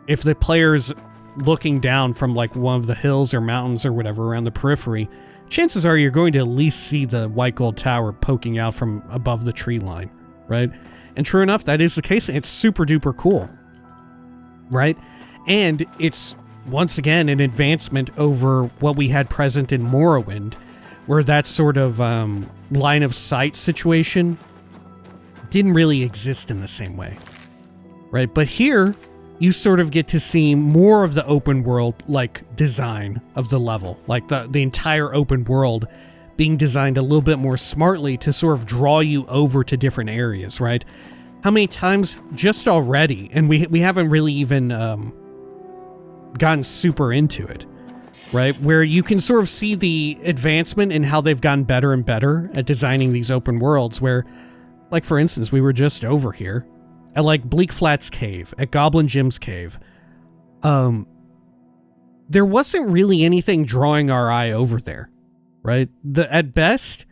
If the player's looking down from like one of the hills or mountains or whatever around the periphery, chances are you're going to at least see the white gold tower poking out from above the tree line, right? And true enough, that is the case. It's super duper cool, right? And it's once again an advancement over what we had present in Morrowind, where that sort of line of sight situation didn't really exist in the same way, right? But here, you sort of get to see more of the open world like design of the level, like the entire open world being designed a little bit more smartly to sort of draw you over to different areas, right? How many times just already, and we haven't really even gotten super into it, right? Where you can sort of see the advancement in how they've gotten better and better at designing these open worlds where, like for instance, we were just over here at like Bleak Flats Cave, at Goblin Jim's Cave. There wasn't really anything drawing our eye over there, right? At best,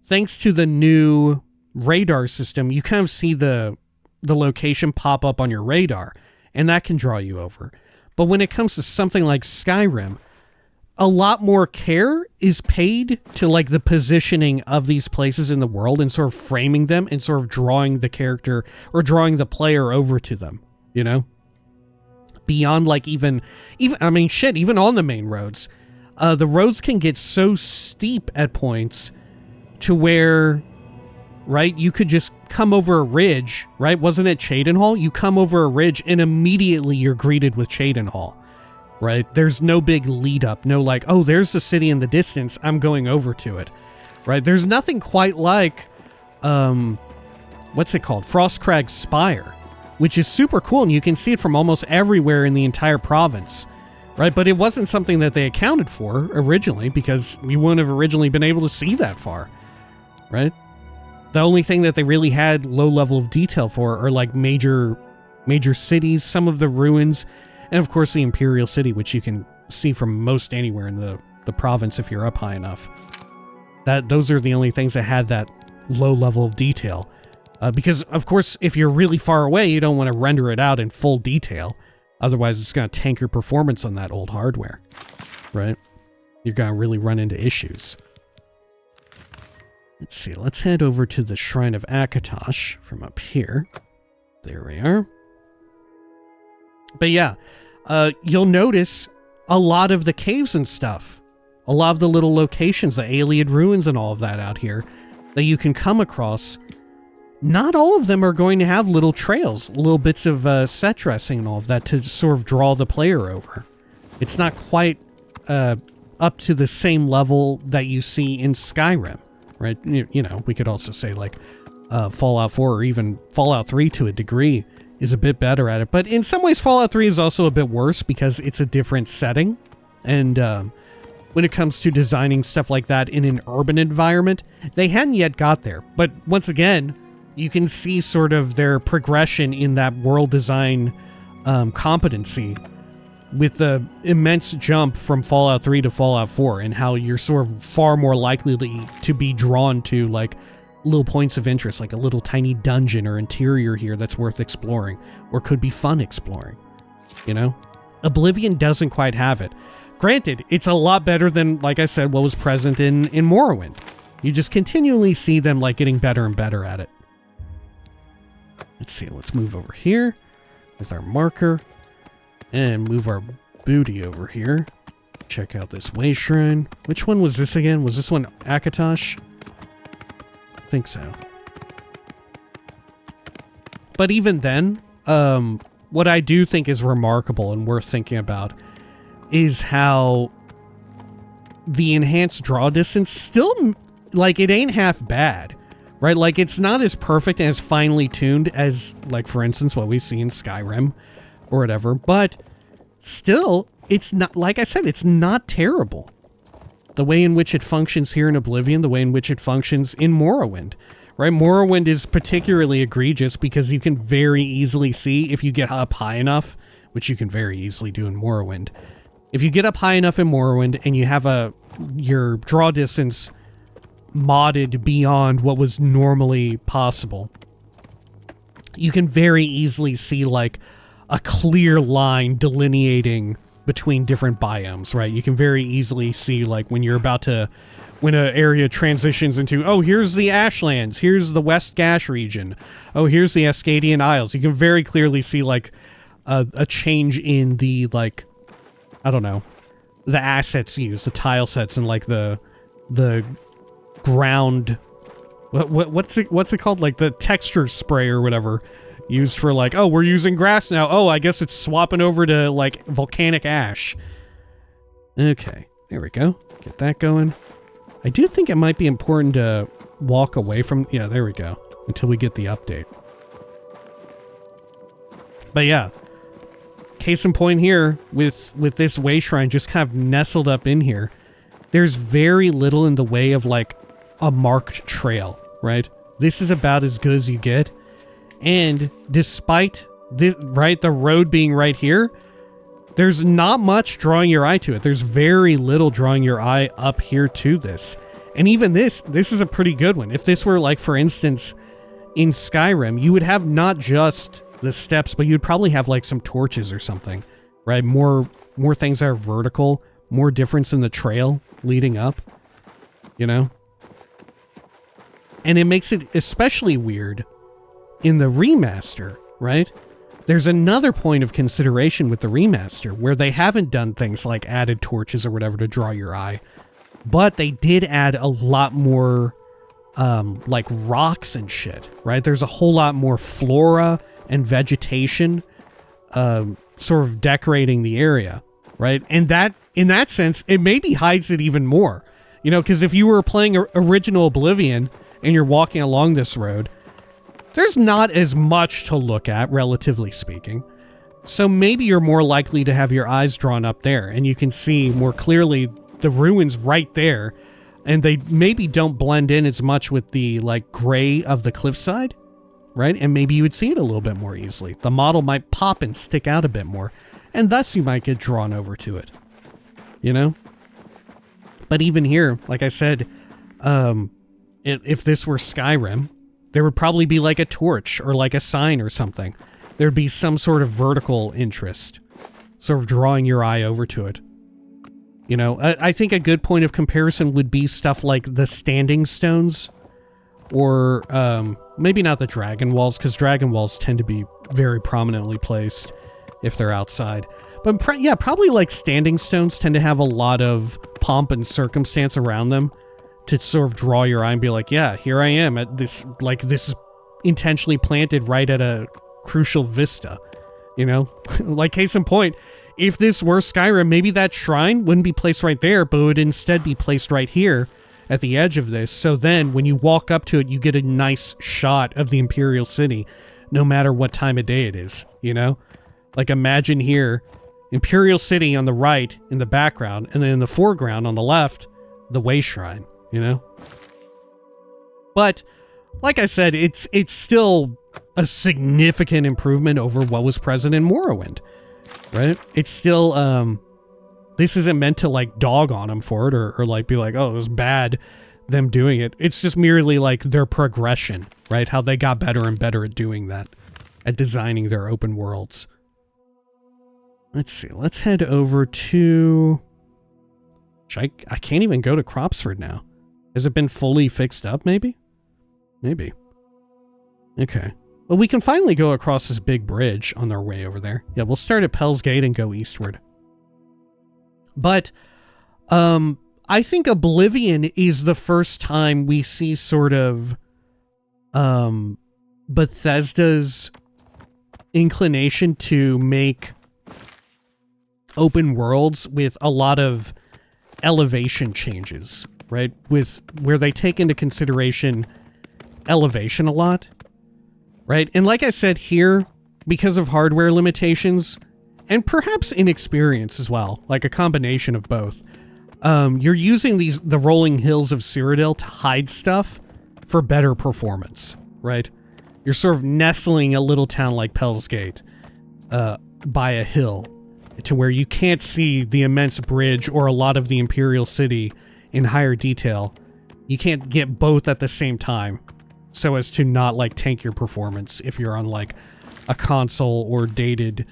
thanks to the new radar system, you kind of see the location pop up on your radar, and that can draw you over. But when it comes to something like Skyrim, a lot more care is paid to like the positioning of these places in the world and sort of framing them and sort of drawing the character or drawing the player over to them, you know? Beyond like even I mean shit, even on the main roads. The roads can get so steep at points to where, right, you could just come over a ridge, right? Wasn't it Cheydinhal? You come over a ridge and immediately you're greeted with Cheydinhal. Right? There's no big lead up, no like, oh, there's the city in the distance, I'm going over to it. Right? There's nothing quite like, what's it called? Frostcrag's Spire, which is super cool, and you can see it from almost everywhere in the entire province. Right? But it wasn't something that they accounted for originally, because you wouldn't have originally been able to see that far. Right? The only thing that they really had low level of detail for are like major cities, some of the ruins, and of course the Imperial City, which you can see from most anywhere in the province if you're up high enough. Those are the only things that had that low level of detail. Because, of course, if you're really far away, you don't want to render it out in full detail. Otherwise, it's going to tank your performance on that old hardware. Right? You're going to really run into issues. Let's see. Let's head over to the Shrine of Akatosh from up here. There we are. But yeah, you'll notice a lot of the caves and stuff, a lot of the little locations, the Ayleid ruins and all of that out here that you can come across. Not all of them are going to have little trails, little bits of set dressing and all of that to sort of draw the player over. It's not quite up to the same level that you see in Skyrim, right? You know, we could also say like Fallout 4 or even Fallout 3 to a degree is a bit better at it. But in some ways, Fallout 3 is also a bit worse because it's a different setting. And when it comes to designing stuff like that in an urban environment, they hadn't yet got there. But once again, you can see sort of their progression in that world design competency with the immense jump from Fallout 3 to Fallout 4 and how you're sort of far more likely to be drawn to like little points of interest, like a little tiny dungeon or interior here that's worth exploring, or could be fun exploring, you know? Oblivion doesn't quite have it. Granted, it's a lot better than, like I said, what was present in Morrowind. You just continually see them, like, getting better and better at it. Let's see, let's move over here with our marker, and move our booty over here. Check out this wayshrine. Which one was this again? Was this one Akatosh? I think so. But even then, what I do think is remarkable and worth thinking about is how the enhanced draw distance still, like, it ain't half bad, right? Like, it's not as perfect and as finely tuned as, like, for instance, what we see in Skyrim or whatever, but still, it's not, like I said, it's not terrible. The way in which it functions here in Oblivion, the way in which it functions in Morrowind, right? Morrowind is particularly egregious because you can very easily see if you get up high enough, which you can very easily do in Morrowind. If you get up high enough in Morrowind and you have your draw distance modded beyond what was normally possible, you can very easily see like a clear line delineating between different biomes, right? You can very easily see like when an area transitions into, oh, here's the Ashlands, here's the West Gash region, oh, here's the Ascadian Isles. You can very clearly see like a change in the, like, I don't know, the assets used, the tile sets, and like the ground, what's it called, like the texture spray or whatever used for like, oh, we're using grass now. Oh, I guess it's swapping over to like volcanic ash. Okay, there we go. Get that going. I do think it might be important to walk away from, yeah, there we go, until we get the update. But yeah, case in point here with this wayshrine just kind of nestled up in here, there's very little in the way of like a marked trail, right? This is about as good as you get. And despite this, right, the road being right here, there's not much drawing your eye to it. There's very little drawing your eye up here to this. And even this is a pretty good one. If this were like, for instance, in Skyrim, you would have not just the steps, but you'd probably have like some torches or something, right? More things that are vertical, more difference in the trail leading up, you know? And it makes it especially weird in the remaster, right? There's another point of consideration with the remaster where they haven't done things like added torches or whatever to draw your eye, but they did add a lot more like rocks and shit, right? There's a whole lot more flora and vegetation sort of decorating the area, right? And that, in that sense, it maybe hides it even more, you know, because if you were playing original Oblivion and you're walking along this road, there's not as much to look at, relatively speaking. So maybe you're more likely to have your eyes drawn up there and you can see more clearly the ruins right there, and they maybe don't blend in as much with the like gray of the cliffside, right? And maybe you would see it a little bit more easily. The model might pop and stick out a bit more, and thus you might get drawn over to it, you know? But even here, like I said, if this were Skyrim, there would probably be like a torch or like a sign or something. There'd be some sort of vertical interest, sort of drawing your eye over to it. You know, I think a good point of comparison would be stuff like the standing stones, or maybe not the dragon walls, because dragon walls tend to be very prominently placed if they're outside. But yeah, probably like standing stones tend to have a lot of pomp and circumstance around them to sort of draw your eye and be like, yeah, here I am at this, like this is intentionally planted right at a crucial vista, you know? Like case in point, if this were Skyrim, maybe that shrine wouldn't be placed right there, but would instead be placed right here at the edge of this. So then when you walk up to it, you get a nice shot of the Imperial City, no matter what time of day it is, you know? Like imagine here, Imperial City on the right in the background, and then in the foreground on the left, the wayshrine, you know? But like I said, it's still a significant improvement over what was present in Morrowind. Right? It's still, this isn't meant to, like, dog on them for it, or like, be like, oh, it was bad, them doing it. It's just merely, like, their progression, right? How they got better and better at doing that, at designing their open worlds. Let's see, let's head over to... I can't even go to Cropsford now. Has it been fully fixed up, maybe? Maybe. Okay. Well, we can finally go across this big bridge on our way over there. Yeah, we'll start at Pell's Gate and go eastward. But, I think Oblivion is the first time we see sort of, Bethesda's inclination to make open worlds with a lot of elevation changes, right? With where they take into consideration elevation a lot. Right? And like I said here, because of hardware limitations, and perhaps inexperience as well, like a combination of both, you're using the rolling hills of Cyrodiil to hide stuff for better performance, right? You're sort of nestling a little town like Pell's Gate by a hill to where you can't see the immense bridge or a lot of the Imperial City in higher detail. You can't get both at the same time, so as to not, like, tank your performance if you're on, like, a console or dated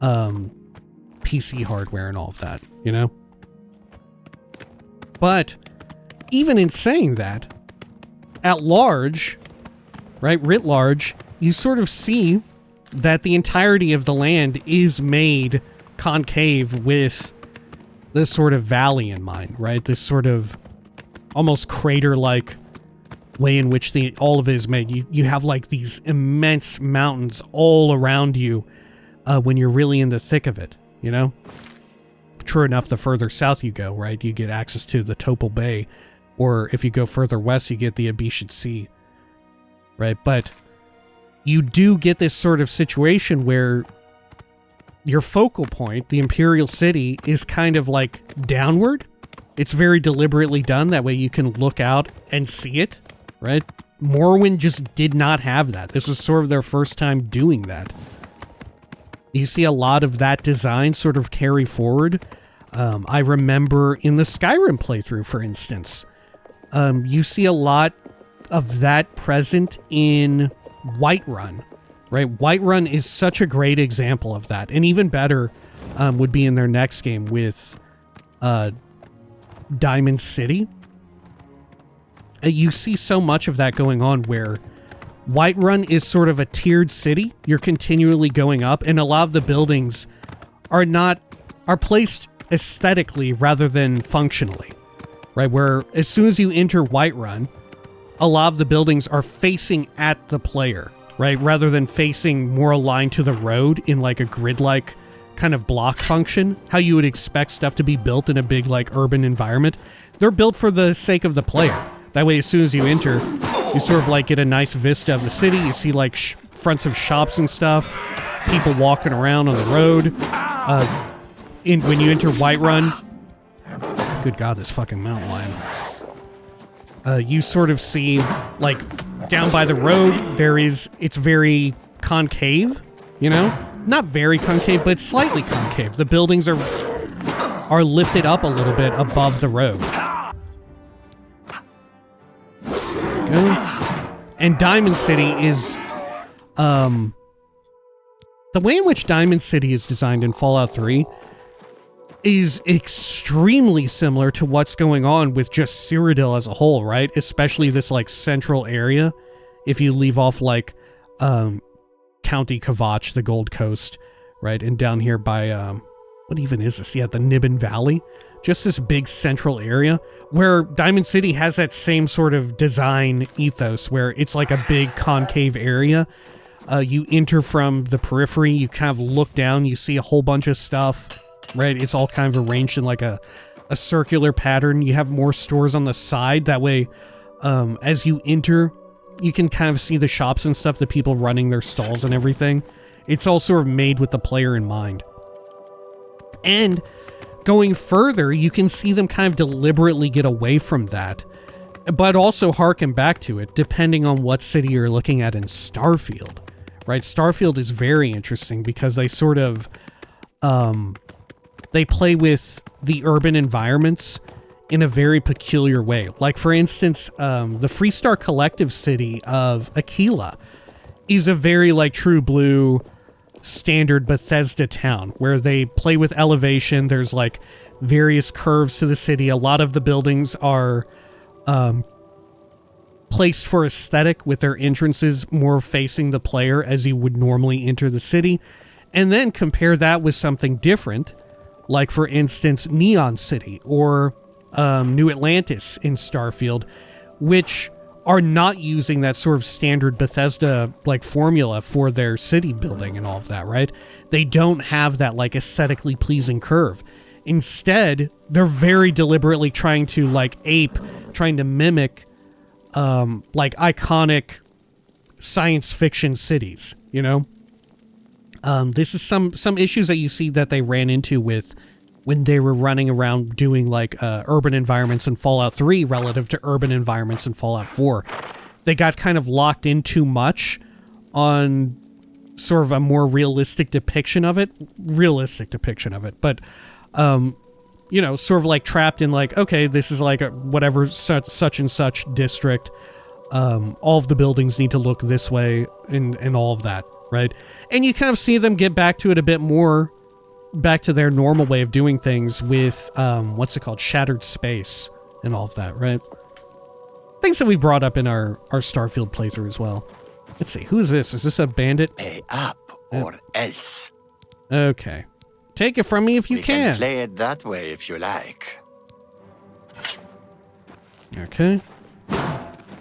PC hardware and all of that, you know? But even in saying that, at large, right, writ large, you sort of see that the entirety of the land is made concave with this sort of valley in mind, right? This sort of almost crater-like way in which all of it is made. You have like these immense mountains all around you when you're really in the thick of it, you know? True enough, the further south you go, right, you get access to the Topal Bay, or if you go further west, you get the Abyshed Sea, right? But you do get this sort of situation where your focal point, the Imperial City, is kind of like downward. It's very deliberately done. That way you can look out and see it, right? Morrowind just did not have that. This was sort of their first time doing that. You see a lot of that design sort of carry forward. I remember in the Skyrim playthrough, for instance, you see a lot of that present in Whiterun. Right, Whiterun is such a great example of that, and even better would be in their next game with Diamond City. You see so much of that going on where Whiterun is sort of a tiered city. You're continually going up, and a lot of the buildings are placed aesthetically rather than functionally. Right, where as soon as you enter Whiterun, a lot of the buildings are facing at the player. Right, rather than facing more aligned to the road in like a grid-like kind of block function, how you would expect stuff to be built in a big like urban environment. They're built for the sake of the player. That way, as soon as you enter, you sort of like get a nice vista of the city. You see like fronts of shops and stuff, people walking around on the road. When you enter Whiterun, good God, this fucking mountain lion. You sort of see like down by the road, it's very concave, you know? Not very concave, but slightly concave. The buildings are lifted up a little bit above the road. And Diamond City is, the way in which Diamond City is designed in Fallout 3 is extremely similar to what's going on with just Cyrodiil as a whole, right? Especially this like central area. If you leave off like County Kvatch, the Gold Coast, right? And down here by what even is this? Yeah, the Nibbin Valley. Just this big central area where Diamond City has that same sort of design ethos where it's like a big concave area. You enter from the periphery, you kind of look down, you see a whole bunch of stuff. Right, it's all kind of arranged in like a circular pattern. You have more stores on the side. That way, as you enter, you can kind of see the shops and stuff, the people running their stalls and everything. It's all sort of made with the player in mind. And going further, you can see them kind of deliberately get away from that, but also harken back to it, depending on what city you're looking at in Starfield. Right, Starfield is very interesting because they sort of... they play with the urban environments in a very peculiar way. Like, for instance, the Freestar Collective city of Aquila is a very, like, true blue standard Bethesda town, where they play with elevation. There's, like, various curves to the city. A lot of the buildings are placed for aesthetic, with their entrances more facing the player as you would normally enter the city. And then compare that with something different, like, for instance, Neon City or New Atlantis in Starfield, which are not using that sort of standard Bethesda, like, formula for their city building and all of that, right? They don't have that, like, aesthetically pleasing curve. Instead, they're very deliberately trying to, like, trying to mimic, like, iconic science fiction cities, you know? This is some issues that you see that they ran into with when they were running around doing like urban environments in Fallout 3 relative to urban environments in Fallout 4. They got kind of locked in too much on sort of a more realistic depiction of it. But, you know, sort of like trapped in like, okay, this is like a whatever such and such district. All of the buildings need to look this way and all of that. Right? And you kind of see them get back to it a bit more, back to their normal way of doing things with, Shattered Space and all of that, right? Things that we brought up in our Starfield playthrough as well. Let's see, who is this? Is this a bandit? Pay up or else. Okay. Take it from me if you We can. play it that way if you like. Okay.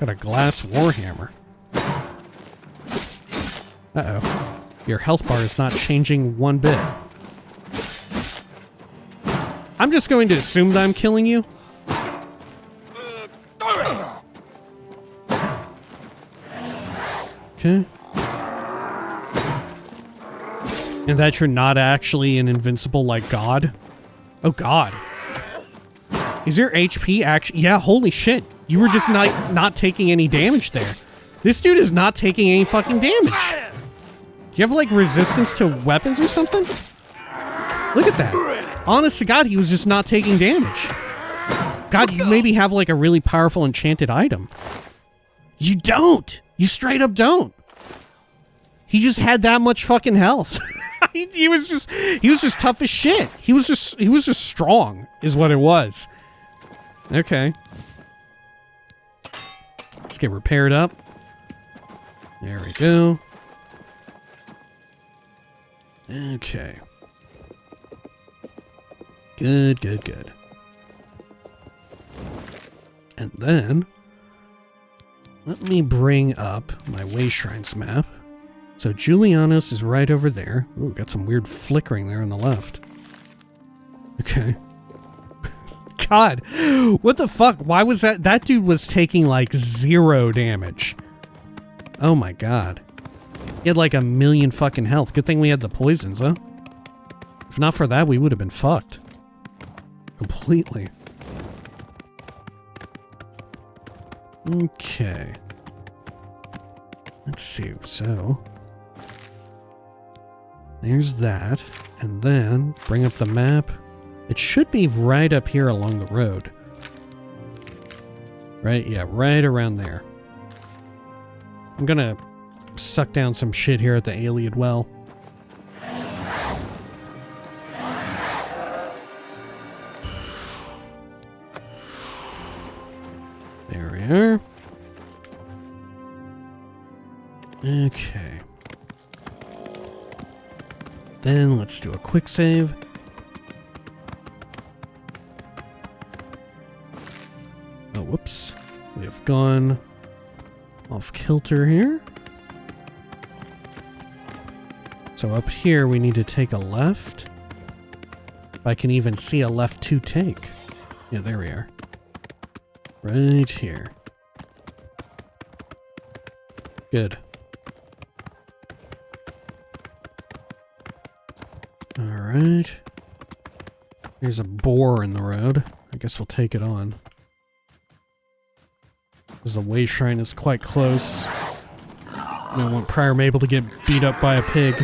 Got a glass warhammer. Uh-oh. Your health bar is not changing one bit. I'm just going to assume that I'm killing you. Okay. And that you're not actually an invincible like god? Oh god. Is your HP actually— yeah, holy shit. You were just not taking any damage there. This dude is not taking any fucking damage. Do you have like resistance to weapons or something? Look at that. Honest to God, he was just not taking damage. God, you maybe have like a really powerful enchanted item. You don't. You straight up don't. He just had that much fucking health. he was just tough as shit. He was just strong, is what it was. Okay. Let's get repaired up. There we go. Okay. Good, good, good. And then, let me bring up my wayshrines map. So Julianos is right over there. Ooh, got some weird flickering there on the left. Okay. God, what the fuck? Why was that? That dude was taking like 0 damage. Oh my god. He had like 1,000,000 fucking health. Good thing we had the poisons, huh? If not for that, we would have been fucked. Completely. Okay. Let's see, so... there's that, and then bring up the map. It should be right up here along the road. Right, yeah, right around there. I'm gonna suck down some shit here at the Alien Well. There we are. Okay. Then let's do a quick save. Oh, whoops. We have gone off kilter here. So up here we need to take a left. If I can even see a left to take. Yeah, there we are. Right here. Good. Alright. There's a boar in the road. I guess we'll take it on. Because the wayshrine is quite close. I don't want Prior Mabel to get beat up by a pig.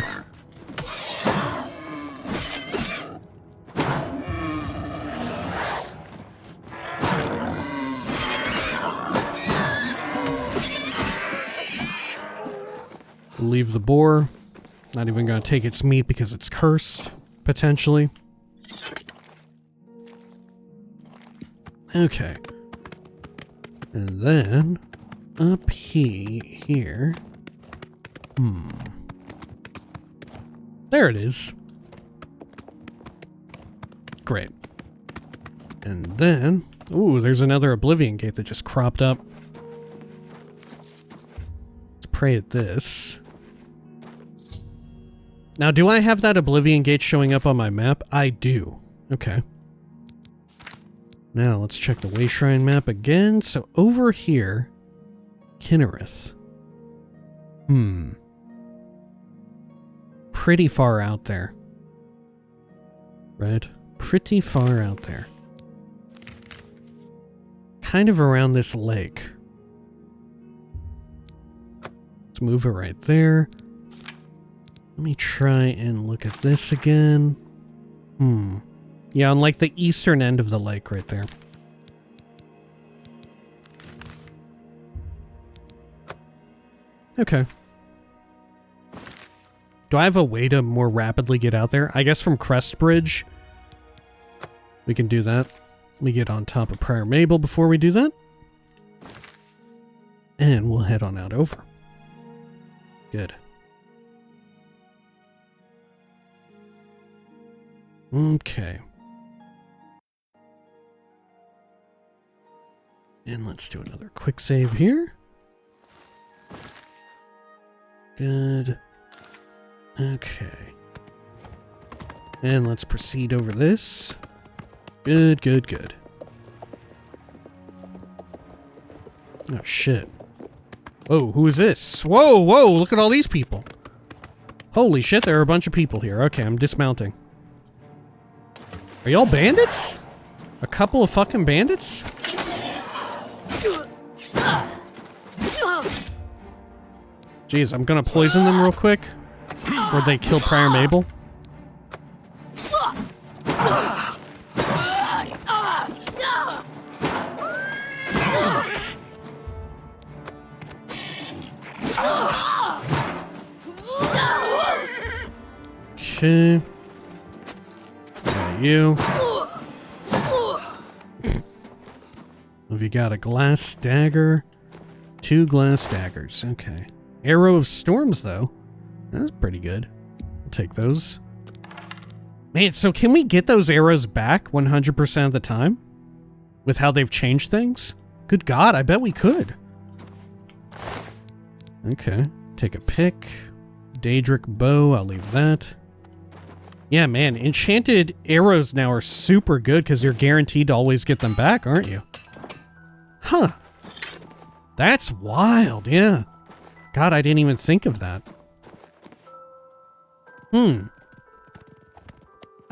We'll leave the boar. Not even gonna take its meat because it's cursed, potentially. Okay. And then, up here. There it is. Great. And then, ooh, there's another Oblivion gate that just cropped up. Let's pray at this. Now, do I have that Oblivion gate showing up on my map? I do. Okay. Now, let's check the wayshrine map again. So, over here, Kinnereth. Pretty far out there. Right? Pretty far out there. Kind of around this lake. Let's move it right there. Let me try and look at this again. Yeah, on like the eastern end of the lake right there. Okay. Do I have a way to more rapidly get out there? I guess from Crest Bridge. We can do that. Let me get on top of Prior Mabel before we do that. And we'll head on out over. Good. Okay. And let's do another quick save here. Good. Okay. And let's proceed over this. Good, good, good. Oh, shit. Whoa, who is this? Whoa, whoa, look at all these people. Holy shit, there are a bunch of people here. Okay, I'm dismounting. Are y'all bandits? A couple of fucking bandits? Jeez, I'm gonna poison them real quick before they kill Prior Mabel. Okay. Got you. Have you got a glass dagger? 2 glass daggers. Okay. Arrow of Storms, though. That's pretty good. I'll take those. Man, so can we get those arrows back 100% of the time? With how they've changed things? Good God, I bet we could. Okay. Take a pick. Daedric bow, I'll leave that. Yeah, man, enchanted arrows now are super good because you're guaranteed to always get them back, aren't you? Huh. That's wild, yeah. God, I didn't even think of that. I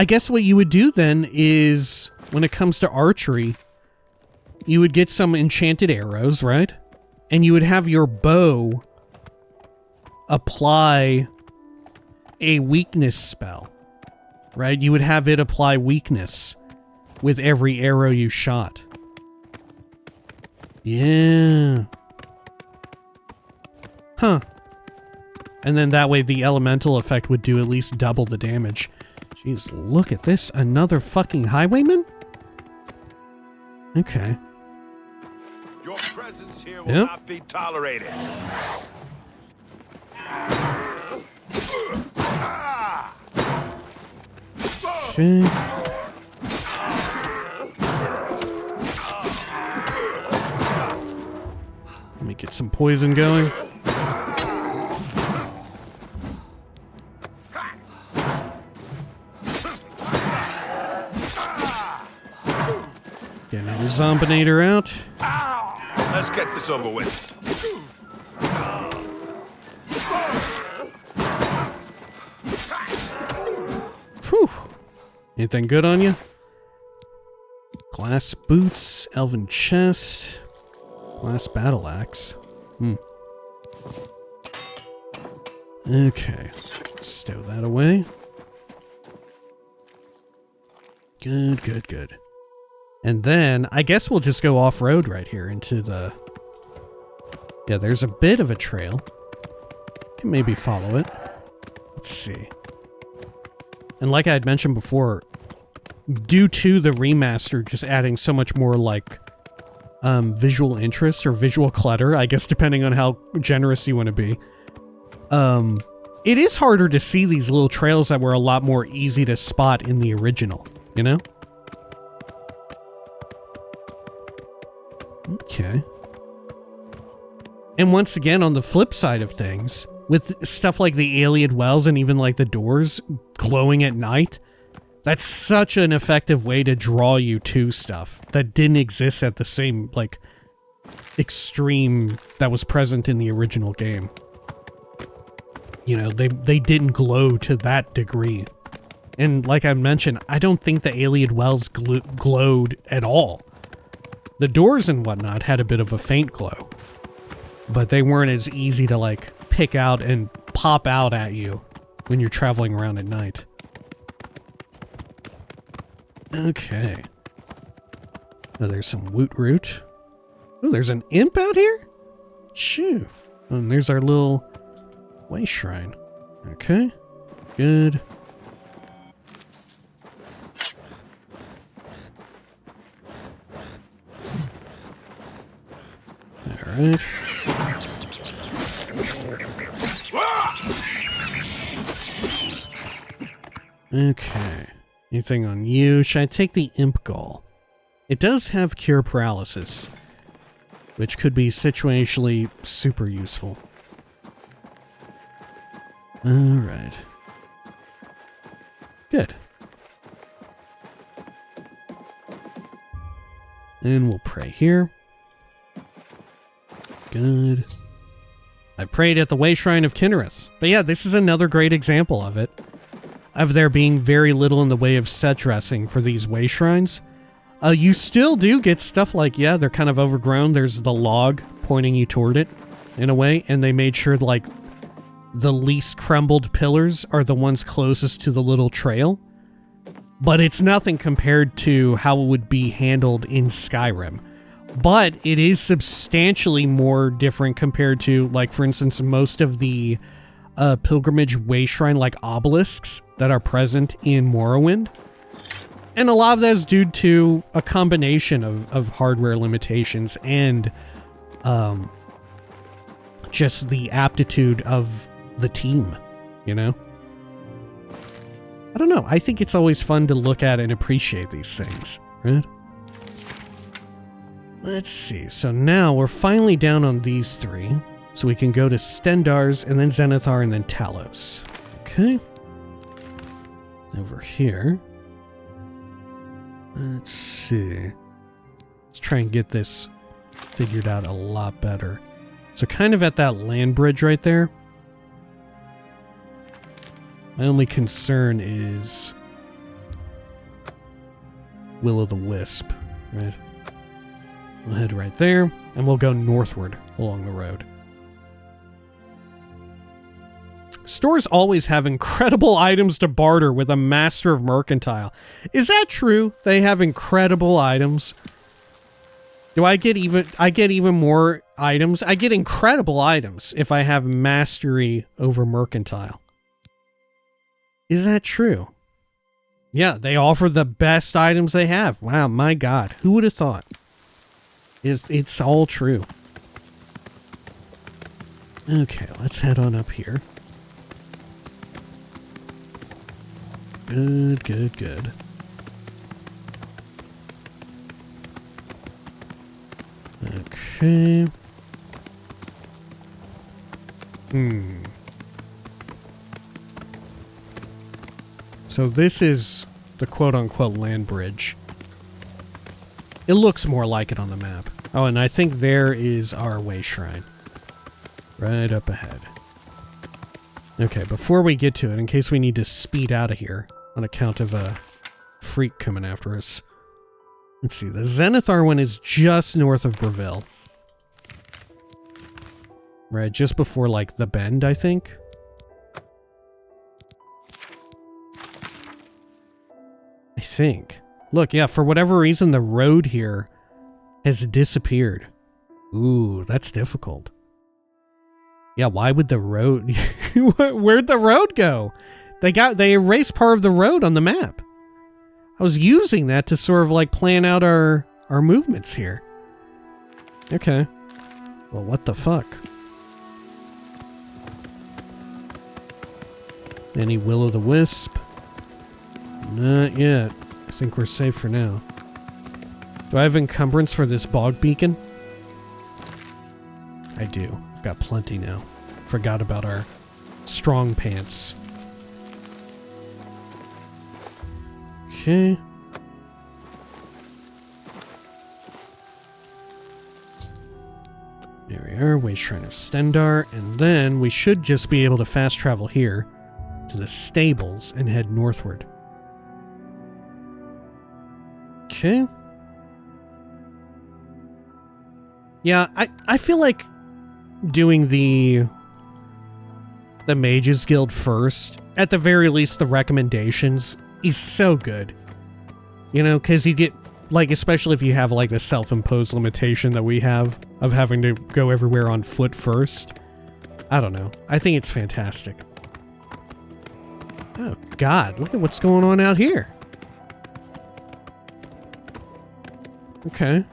guess what you would do then is, when it comes to archery, you would get some enchanted arrows, right? And you would have your bow apply a weakness spell, right? You would have it apply weakness with every arrow you shot. Yeah. Huh. And then that way the elemental effect would do at least double the damage. Jeez, look at this. Another fucking highwayman? Okay. Your presence here will not be tolerated. Okay. Let me get some poison going. Get another Zombinator out. Let's get this over with. Whew. Anything good on you? Glass boots, elven chest, glass battle axe. Okay. Stow that away. Good, good, good. And then, I guess we'll just go off-road right here into the... Yeah, there's a bit of a trail. Can maybe follow it. Let's see. And like I had mentioned before, due to the remaster just adding so much more, like, visual interest or visual clutter, I guess depending on how generous you want to be, it is harder to see these little trails that were a lot more easy to spot in the original, you know? Okay. And once again, on the flip side of things, with stuff like the Ayleid Wells and even like the doors glowing at night, that's such an effective way to draw you to stuff that didn't exist at the same, like, extreme that was present in the original game. You know, they didn't glow to that degree. And like I mentioned, I don't think the Ayleid Wells glowed at all. The doors and whatnot had a bit of a faint glow, but they weren't as easy to, like, pick out and pop out at you when you're traveling around at night. Okay. Oh, there's some woot root. Oh, there's an imp out here? Shoo. And there's our little wayshrine. Okay. Good. Alright. Okay. Anything on you? Should I take the imp gall? It does have cure paralysis. which could be situationally super useful. Alright. Good. And we'll pray here. Good. I prayed at the wayshrine of Kinnereth. But yeah, this is another great example of it. Of there being very little in the way of set dressing for these wayshrines. You still do get stuff like, yeah, they're kind of overgrown. There's the log pointing you toward it, in a way. And they made sure, like, the least crumbled pillars are the ones closest to the little trail. But it's nothing compared to how it would be handled in Skyrim. But it is substantially more different compared to, like, for instance, most of the pilgrimage wayshrine, like obelisks, that are present in Morrowind. And a lot of that is due to a combination of hardware limitations and just the aptitude of the team, you know? I don't know. I think it's always fun to look at and appreciate these things, right? Let's see. So now we're finally down on these three. So we can go to Stendar's and then Zenithar and then Talos. Okay. Over here. Let's see. Let's try and get this figured out a lot better. So kind of at that land bridge right there. My only concern is Will-o'-the-Wisp, right? We'll head right there, and we'll go northward along the road. Stores always have incredible items to barter with a master of mercantile. Is that true? They have incredible items? Do I get even more items? I get incredible items if I have mastery over mercantile. Is that true? Yeah, they offer the best items they have. Wow, my God. Who would have thought? It's all true. Okay, let's head on up here. Good, good, good. Okay. So this is the quote-unquote land bridge. It looks more like it on the map. Oh, and I think there is our wayshrine. Right up ahead. Okay, before we get to it, in case we need to speed out of here on account of a freak coming after us. Let's see, the Zenithar one is just north of Breville. Right, just before, like, the bend, I think. I think. Look, yeah, for whatever reason, the road here has disappeared. Ooh, that's difficult. Yeah, why would the road... Where'd the road go? They erased part of the road on the map. I was using that to sort of like plan out our movements here. Okay. Well, what the fuck? Any will-o'-the-wisp? Not yet. I think we're safe for now. Do I have encumbrance for this bog beacon? I do. I've got plenty now. Forgot about our strong pants. Okay. There we are, wayshrine of Stendar, and then we should just be able to fast travel here to the stables and head northward. Okay. Yeah, I feel like doing the Mages Guild first, at the very least the recommendations, is so good. You know, because you get, like, especially if you have, like, the self-imposed limitation that we have of having to go everywhere on foot first. I don't know. I think it's fantastic. Oh, God, look at what's going on out here. Okay.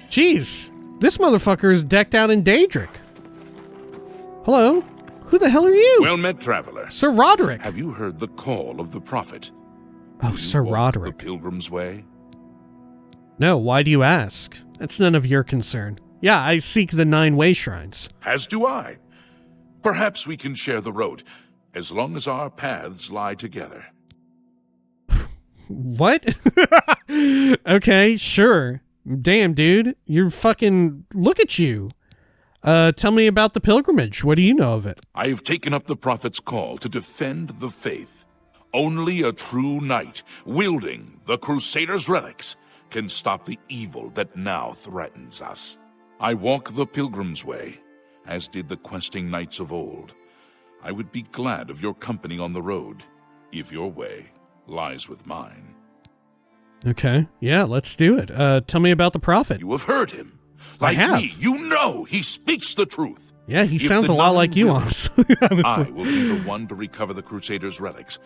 Jeez, this motherfucker is decked out in Daedric. Hello? Who the hell are you? Well met, traveler. Sir Roderic. Have you heard the call of the prophet? Oh, Sir Roderic. The pilgrim's way? No, why do you ask? That's none of your concern. Yeah, I seek the 9 wayshrines. As do I. Perhaps we can share the road, as long as our paths lie together. What? Okay, sure. Damn, dude. You're fucking... Look at you. Tell me about the pilgrimage. What do you know of it? I have taken up the prophet's call to defend the faith. Only a true knight, wielding the Crusaders' relics, can stop the evil that now threatens us. I walk the pilgrim's way, as did the questing knights of old. I would be glad of your company on the road, if your way lies with mine. Okay, yeah, let's do it. Tell me about the prophet. You have heard him. Like I have. me, you know he speaks the truth. Yeah, he If sounds the a lot nine like you, will, honestly. I will be the one to recover the Crusaders' relics.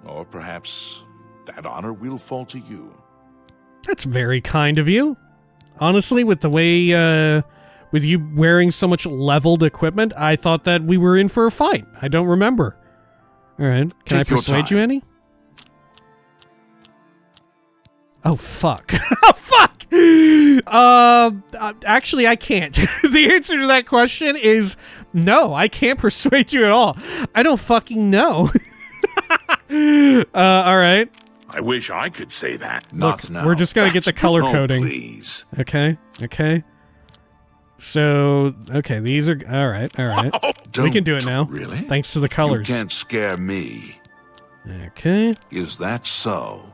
Or perhaps that honor will fall to you. That's very kind of you. Honestly, with the way, with you wearing so much leveled equipment, I thought that we were in for a fight. I don't remember. All right, can I Take your persuade time. you any? Oh, fuck. Oh, fuck! Actually, I can't. The answer to that question is no, I can't persuade you at all. I don't fucking know. All right. I wish I could say that. Look, Not now. we're just gonna get the color Oh, coding. please. Okay, okay. So, okay, these are... All right. We can do it now. Really? Thanks to the colors. You can't scare me. Okay. Is that so?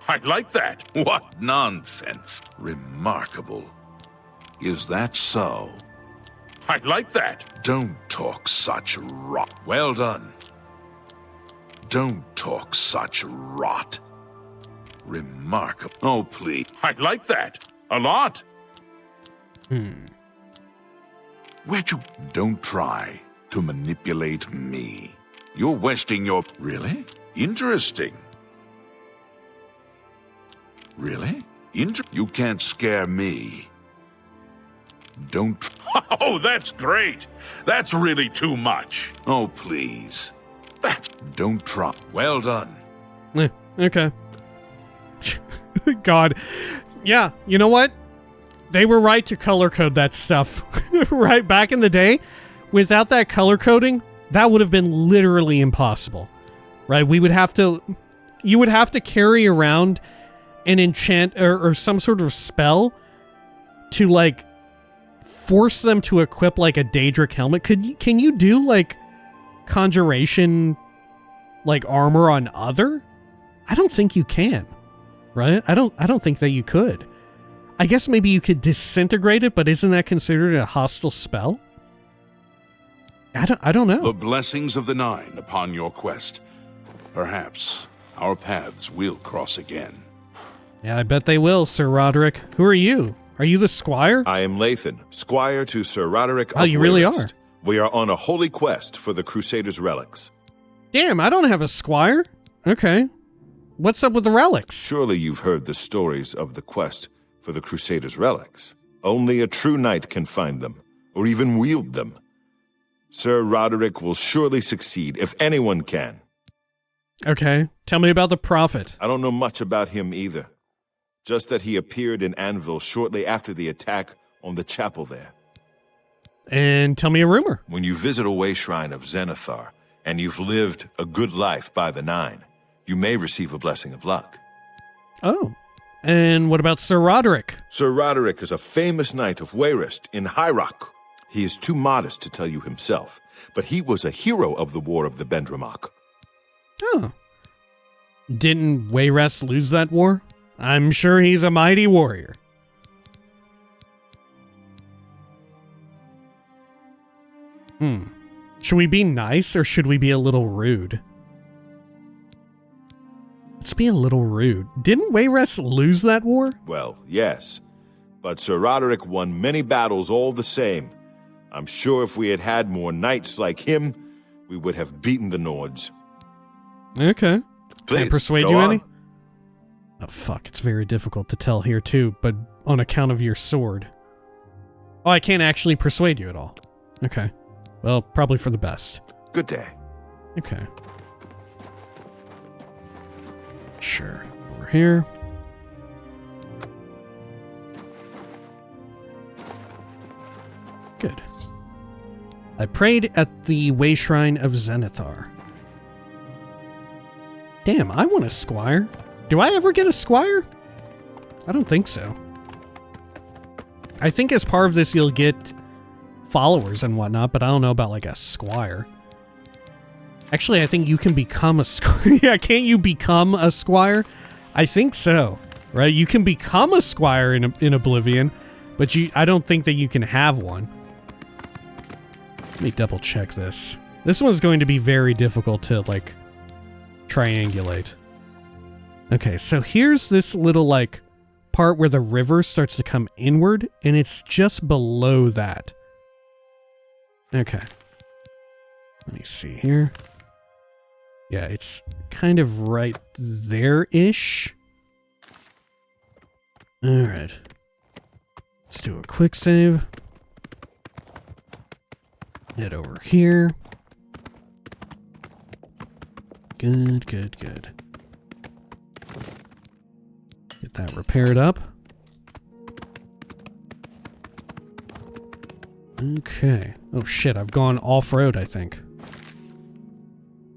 I like that. What nonsense. Remarkable. Is that so? I like that. Don't talk such rot. Well done. Don't talk such rot. Remarkable. Oh, please. I like that. A lot. Where'd you... Don't try to manipulate me. You're wasting your... Really? Interesting. Really? You can't scare me. Don't... Oh, that's great. That's really too much. Oh, please. Don't try. Well done. Okay. God. Yeah, you know what? They were right to color code that stuff. Right back in the day, without that color coding, that would have been literally impossible. Right? We would have to... You would have to carry around an enchant or some sort of spell to, like, force them to equip, like, a Daedric helmet. Can you do, like, conjuration, like, armor on other? I don't think you can. Right? I don't think that you could. I guess maybe you could disintegrate it, but isn't that considered a hostile spell? I don't know. The blessings of the Nine upon your quest. Perhaps our paths will cross again. Yeah, I bet they will, Sir Roderic. Who are you? Are you the squire? I am Lathan, squire to Sir Roderic of Oh, you really Wayrest. are? We are on a holy quest for the Crusaders' relics. Damn, I don't have a squire. Okay. What's up with the relics? Surely you've heard the stories of the quest for the Crusaders' relics. Only a true knight can find them, or even wield them. Sir Roderic will surely succeed, if anyone can. Okay. Tell me about the prophet. I don't know much about him either. Just that he appeared in Anvil shortly after the attack on the chapel there. And tell me a rumor. When you visit a wayshrine of Zenithar, and you've lived a good life by the Nine, you may receive a blessing of luck. Oh. And what about Sir Roderic? Sir Roderic is a famous knight of Wayrest in High Rock. He is too modest to tell you himself, but he was a hero of the War of the Bendramach. Oh. Didn't Wayrest lose that war? I'm sure he's a mighty warrior. Should we be nice or should we be a little rude? Let's be a little rude. Didn't Wayrest lose that war? Well, yes, but Sir Roderic won many battles all the same. I'm sure if we had had more knights like him, we would have beaten the Nords. Okay. Can I Please, persuade go you on. any? Oh, fuck. It's very difficult to tell here, too, but on account of your sword. Oh, I can't actually persuade you at all. Okay. Well, probably for the best. Good day. Okay. Sure. Over here. Good. I prayed at the wayshrine of Zenithar. Damn, I want a squire. Do I ever get a squire? I don't think so. I think as part of this you'll get followers and whatnot, but I don't know about like a squire. Actually, I think you can become a squire. Yeah, can't you become a squire? I think so, right? You can become a squire in Oblivion, but I don't think that you can have one. Let me double check this. This one's going to be very difficult to, like, triangulate. Okay, so here's this little, like, part where the river starts to come inward, and it's just below that. Okay. Let me see here. Yeah, it's kind of right there-ish. Alright. Let's do a quick save. Head over here. Good, good, good. Get that repaired up. Okay. Oh shit, I've gone off-road, I think.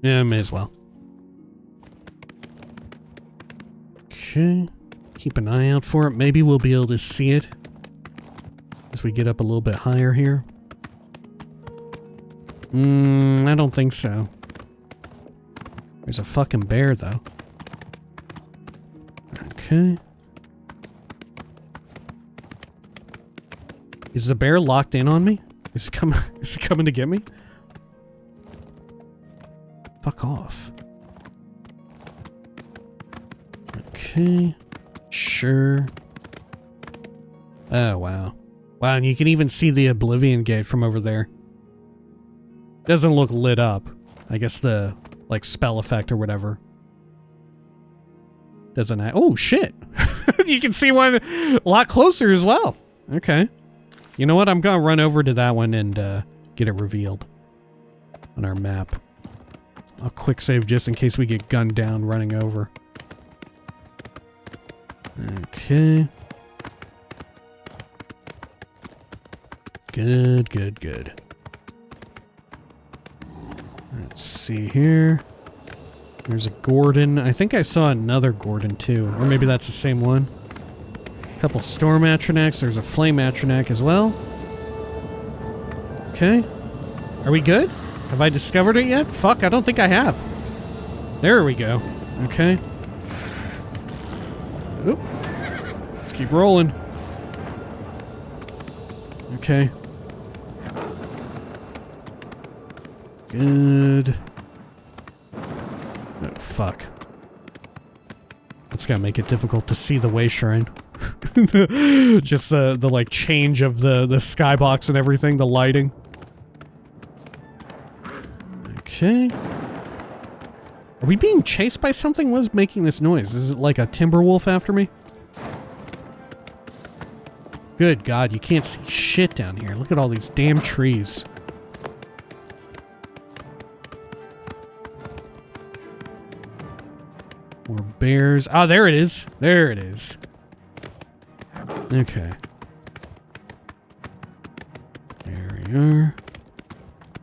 Yeah, may as well. Okay. Keep an eye out for it. Maybe we'll be able to see it as we get up a little bit higher here. I don't think so. There's a fucking bear, though. Okay. Is the bear locked in on me? Is it coming to get me? Fuck off. Okay. Sure. Oh, wow. Wow, and you can even see the Oblivion Gate from over there. Doesn't look lit up. I guess the, like, spell effect or whatever. Doesn't oh, shit! You can see one a lot closer as well. Okay. You know what? I'm gonna run over to that one and get it revealed on our map. I'll quick save just in case we get gunned down running over. Okay. Good, good, good. Let's see here. There's a Gordon. I think I saw another Gordon too. Or maybe that's the same one. A couple Storm Atronachs. There's a Flame Atronach as well. Okay. Are we good? Have I discovered it yet? Fuck, I don't think I have. There we go. Okay. Oop. Let's keep rolling. Okay. Good. Oh, fuck. That's gonna make it difficult to see the wayshrine. Just the like change of the skybox and everything, the lighting. Okay. Are we being chased by something? What is making this noise? Is it like a timber wolf after me? Good God, you can't see shit down here. Look at all these damn trees. More bears. Oh, there it is. There it is. Okay. There we are.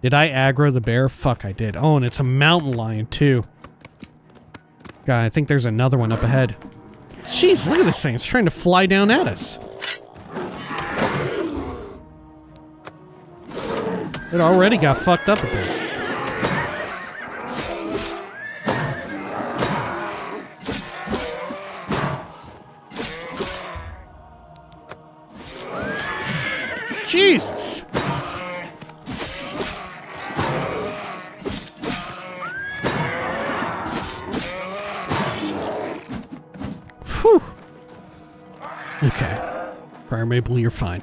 Did I aggro the bear? Fuck, I did. Oh, and it's a mountain lion, too. God, I think there's another one up ahead. Jeez, look at this thing. It's trying to fly down at us. It already got fucked up a bit. Jesus! Whew. Okay. Prior Maple, you're fine.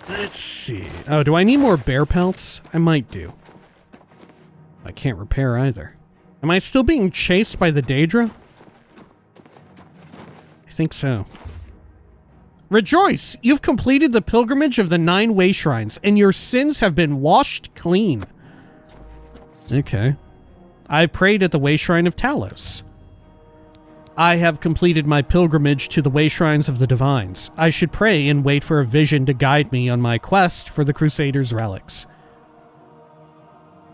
Let's see. Oh, do I need more bear pelts? I might do. I can't repair either. Am I still being chased by the Daedra? I think so. Rejoice! You've completed the pilgrimage of the 9 wayshrines, and your sins have been washed clean. Okay. I prayed at the wayshrine of Talos. I have completed my pilgrimage to the wayshrines of the divines. I should pray and wait for a vision to guide me on my quest for the Crusader's relics.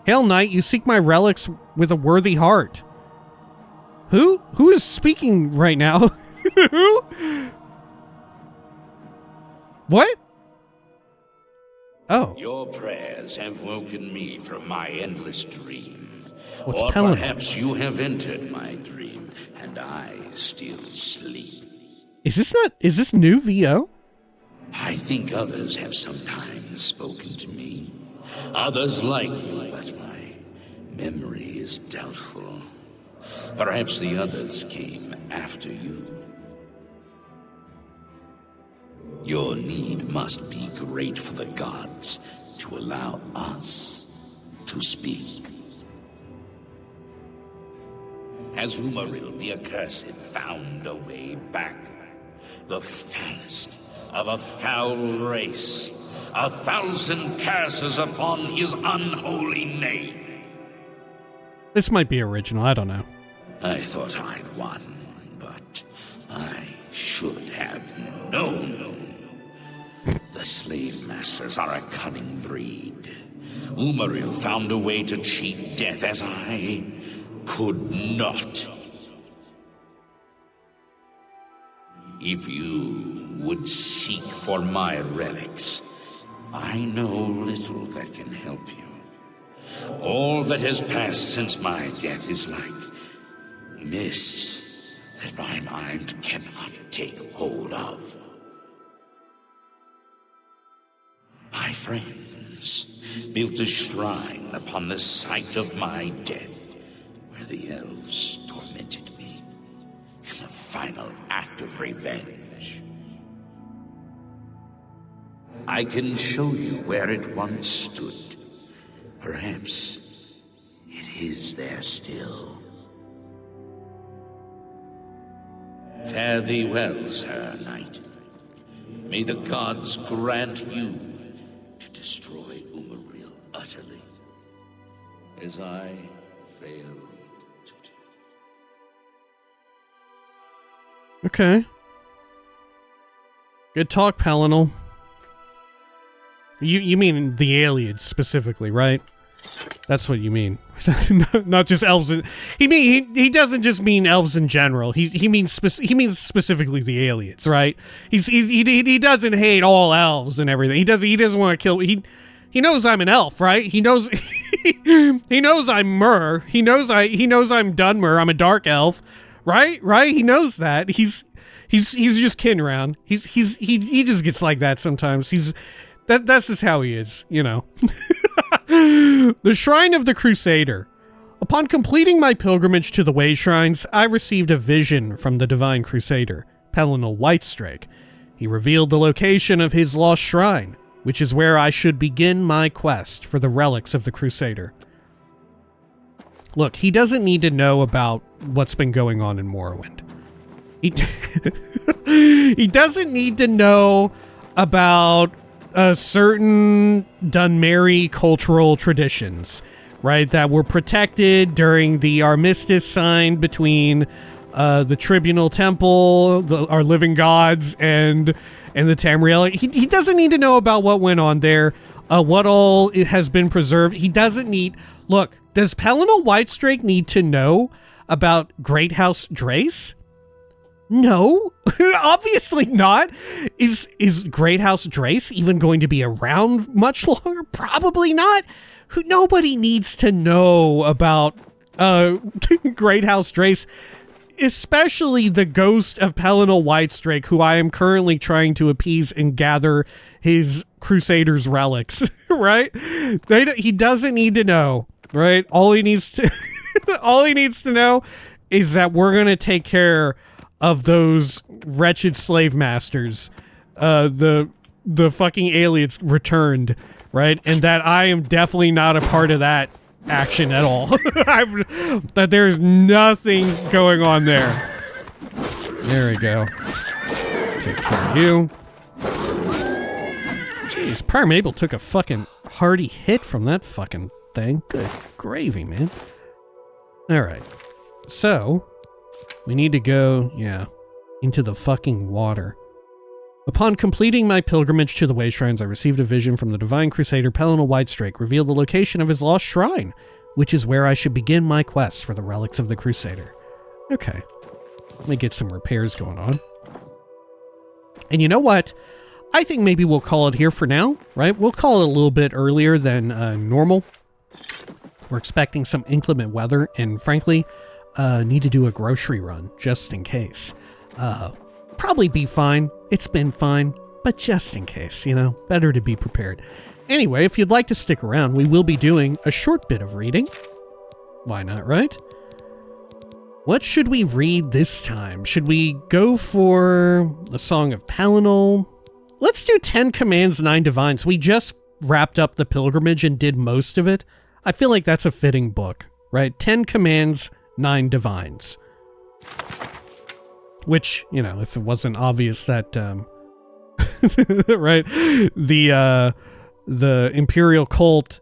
Hail Knight, you seek my relics with a worthy heart. Who is speaking right now? Who? What? Oh. Your prayers have woken me from my endless dream. What's or Pelennor? Perhaps you have entered my dream, and I still sleep. Is this new VO? I think others have sometimes spoken to me. Others like you, but my memory is doubtful. Perhaps the others came after you. Your need must be great for the gods to allow us to speak. Has Umaril the Accursed found a way back? The foulest of a foul race. 1,000 curses upon his unholy name. This might be original, I don't know. I thought I'd won, but I should have known. The slave masters are a cunning breed. Umaril found a way to cheat death as I could not. If you would seek for my relics, I know little that can help you. All that has passed since my death is like mist that my mind cannot take hold of. My friends built a shrine upon the site of my death, where the elves tormented me in a final act of revenge. I can show you where it once stood. Perhaps it is there still. Fare thee well, Sir Knight. May the gods grant you to destroy Umaril utterly, as I failed to do. Okay. Good talk, Pelennor. You mean the aliens specifically, right? That's what you mean. Not just elves. He doesn't just mean elves in general. He means specifically the aliens, right? He doesn't hate all elves and everything. He doesn't want to kill. He knows I'm an elf, right? He knows he knows I'm Myrrh. He knows I'm Dunmer. I'm a dark elf, right? Right? He knows that. He's just kidding around. He just gets like that sometimes. That's just how he is, you know. The Shrine of the Crusader. Upon completing my pilgrimage to the wayshrines, I received a vision from the Divine Crusader, Pelennor Whitestrake. He revealed the location of his lost shrine, which is where I should begin my quest for the relics of the Crusader. Look, he doesn't need to know about what's been going on in Morrowind. He doesn't need to know about certain Dunmeri cultural traditions, right, that were protected during the armistice signed between the Tribunal Temple, our living gods, and the Tamriel. He doesn't need to know about what went on there, what all has been preserved. He doesn't need... Look, does Pelennor Whitestrake need to know about Great House Drace? No, obviously not. Is Great House Drace even going to be around much longer? Probably not. Nobody needs to know about Great House Drace, especially the ghost of Pelennor Whitestrake, who I am currently trying to appease and gather his Crusader's relics, right? He doesn't need to know, right? All he needs to know is that we're going to take care of those wretched slave masters, the fucking aliens returned, right? And that I am definitely not a part of that action at all. That there's nothing going on there. There we go. Take care of you. Jeez, Prior Mabel took a fucking hearty hit from that fucking thing. Good gravy, man. Alright. So... We need to go, into the fucking water. Upon completing my pilgrimage to the wayshrines, I received a vision from the divine crusader Pellinal Whitestrake, revealed the location of his lost shrine, which is where I should begin my quest for the relics of the crusader. Okay. Let me get some repairs going on. And you know what? I think maybe we'll call it here for now, right? We'll call it a little bit earlier than normal. We're expecting some inclement weather, and frankly, need to do a grocery run, just in case. Probably be fine. It's been fine, but just in case, better to be prepared. Anyway, if you'd like to stick around, we will be doing a short bit of reading. Why not, right? What should we read this time? Should we go for a Song of Pellinal? Let's do 10 Commands, 9 Divines. We just wrapped up the pilgrimage and did most of it. I feel like that's a fitting book, right? 10 Commands, 9 Divines. Which, if it wasn't obvious that, right, the Imperial cult,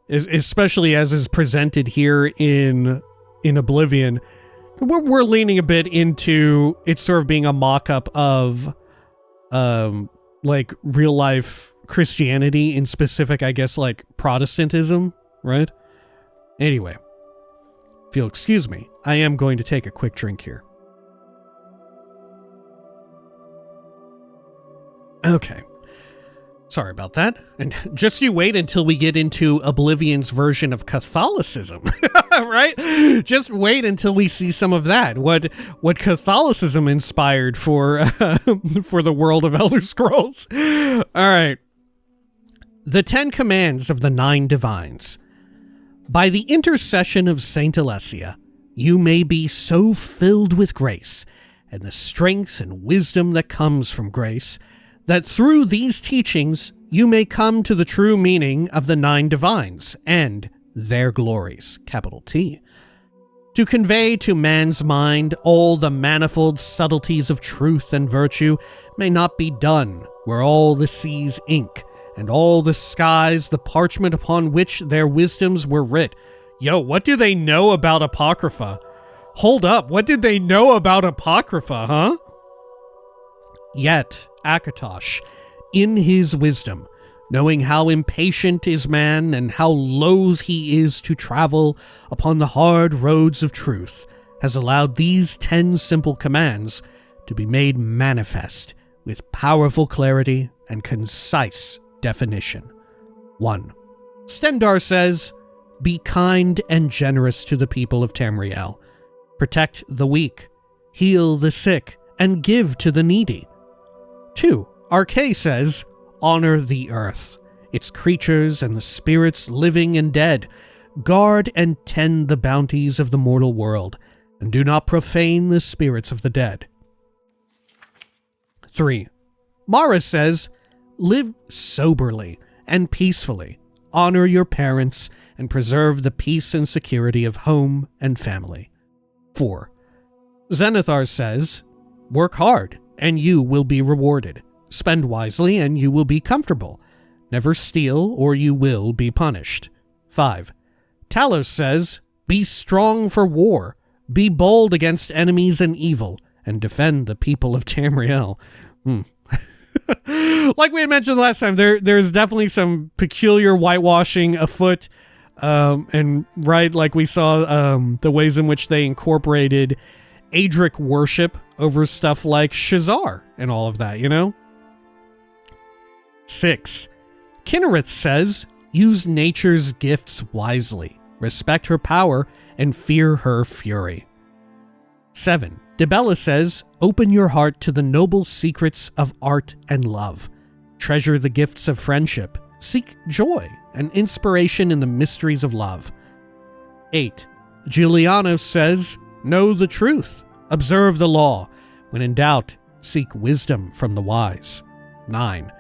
especially as is presented here in Oblivion, we're leaning a bit into it sort of being a mock-up of, like, real-life Christianity, in specific, I guess, like, Protestantism, right? Anyway, if you'll excuse me, I am going to take a quick drink here. Okay. Sorry about that. And just you wait until we get into Oblivion's version of Catholicism, right? Just wait until we see some of that. What Catholicism inspired for the world of Elder Scrolls. All right. The 10 Commands of the 9 Divines. By the intercession of Saint Alessia, you may be so filled with grace and the strength and wisdom that comes from grace, that through these teachings you may come to the true meaning of the 9 Divines and their glories, capital T. To convey to man's mind all the manifold subtleties of truth and virtue may not be done where all the seas ink, and all the skies the parchment upon which their wisdoms were writ. Yo, what do they know about Apocrypha? Hold up, what did they know about Apocrypha, huh? Yet, Akatosh, in his wisdom, knowing how impatient is man and how loath he is to travel upon the hard roads of truth, has allowed these 10 simple commands to be made manifest with powerful clarity and concise definition. 1. Stendarr says, be kind and generous to the people of Tamriel. Protect the weak, heal the sick, and give to the needy. 2. Arkay says, honor the earth, its creatures and the spirits living and dead. Guard and tend the bounties of the mortal world, and do not profane the spirits of the dead. 3. Mara says, live soberly and peacefully, honor your parents, and preserve the peace and security of home and family. 4. Zenithar says, work hard, and you will be rewarded. Spend wisely, and you will be comfortable. Never steal, or you will be punished. 5. Talos says, be strong for war. Be bold against enemies and evil, and defend the people of Tamriel. Like we had mentioned last time, there's definitely some peculiar whitewashing afoot, and right, like we saw the ways in which they incorporated Adric worship over stuff like Shazar and all of that, 6. Kinnereth says, use nature's gifts wisely, respect her power, and fear her fury. 7. Dibella says, open your heart to the noble secrets of art and love. Treasure the gifts of friendship. Seek joy and inspiration in the mysteries of love. 8. Giuliano says, know the truth. Observe the law. When in doubt, seek wisdom from the wise. 9.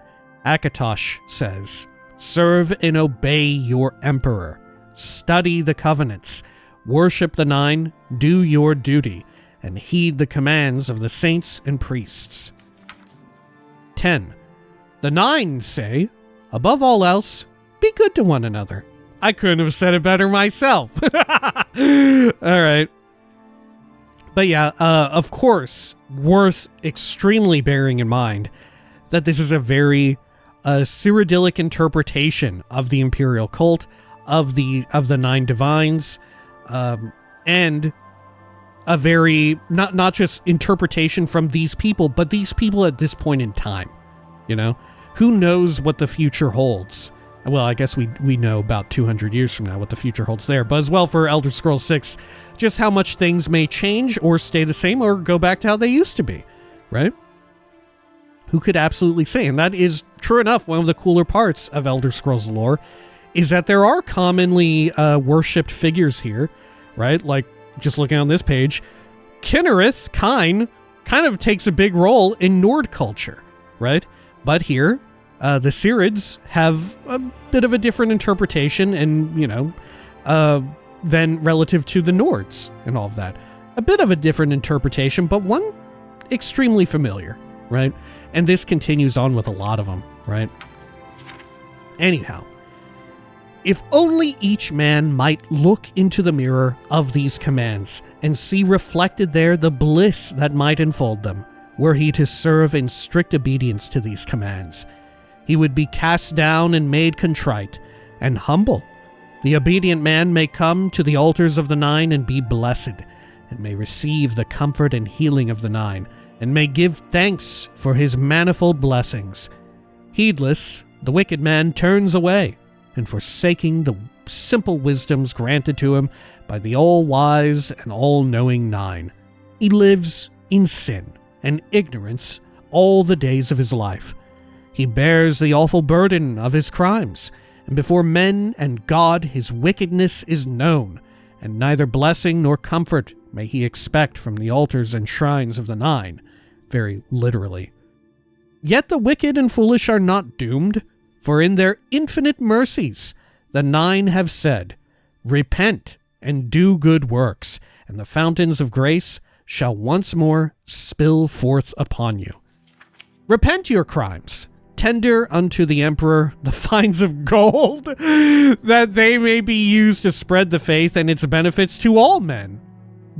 Akatosh says, serve and obey your emperor. Study the covenants. Worship the 9. Do your duty. And heed the commands of the saints and priests. 10. The 9 say, above all else, be good to one another. I couldn't have said it better myself. All right. But yeah, of course, worth extremely bearing in mind that this is a very Cyrodiilic interpretation of the Imperial cult, of the Nine Divines, and a very, not just interpretation from these people, but these people at this point in time, you know? Who knows what the future holds? Well, I guess we know about 200 years from now what the future holds there, but as well for Elder Scrolls 6, just how much things may change or stay the same or go back to how they used to be, right? Who could absolutely say? And that is, true enough, one of the cooler parts of Elder Scrolls lore is that there are commonly worshipped figures here, right? Like, just looking on this page, Kinnereth, kind of takes a big role in Nord culture, right? But here, the Cyrids have a bit of a different interpretation and, you know, than relative to the Nords and all of that. A bit of a different interpretation, but one extremely familiar, right? And this continues on with a lot of them, right? Anyhow, if only each man might look into the mirror of these commands and see reflected there the bliss that might enfold them, were he to serve in strict obedience to these commands. He would be cast down and made contrite and humble. The obedient man may come to the altars of the Nine and be blessed, and may receive the comfort and healing of the Nine, and may give thanks for his manifold blessings. Heedless, the wicked man turns away, and forsaking the simple wisdoms granted to him by the all-wise and all-knowing Nine, he lives in sin and ignorance all the days of his life. He bears the awful burden of his crimes, and before men and God his wickedness is known, and neither blessing nor comfort may he expect from the altars and shrines of the Nine, very literally. Yet the wicked and foolish are not doomed, for in their infinite mercies the Nine have said, repent and do good works, and the fountains of grace shall once more spill forth upon you. Repent your crimes, tender unto the emperor the fines of gold, that they may be used to spread the faith and its benefits to all men.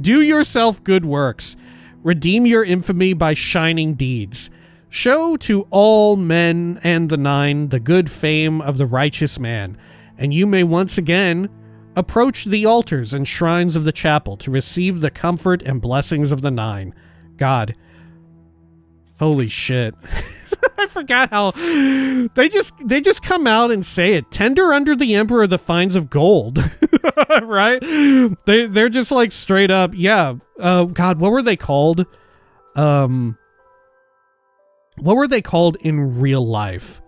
Do yourself good works, redeem your infamy by shining deeds. Show to all men and the Nine the good fame of the righteous man, and you may once again approach the altars and shrines of the chapel to receive the comfort and blessings of the Nine. God. Holy shit. I forgot how they just come out and say it. Tender under the emperor the fines of gold. Right? They're just like straight up, yeah. God, what were they called? What were they called in real life?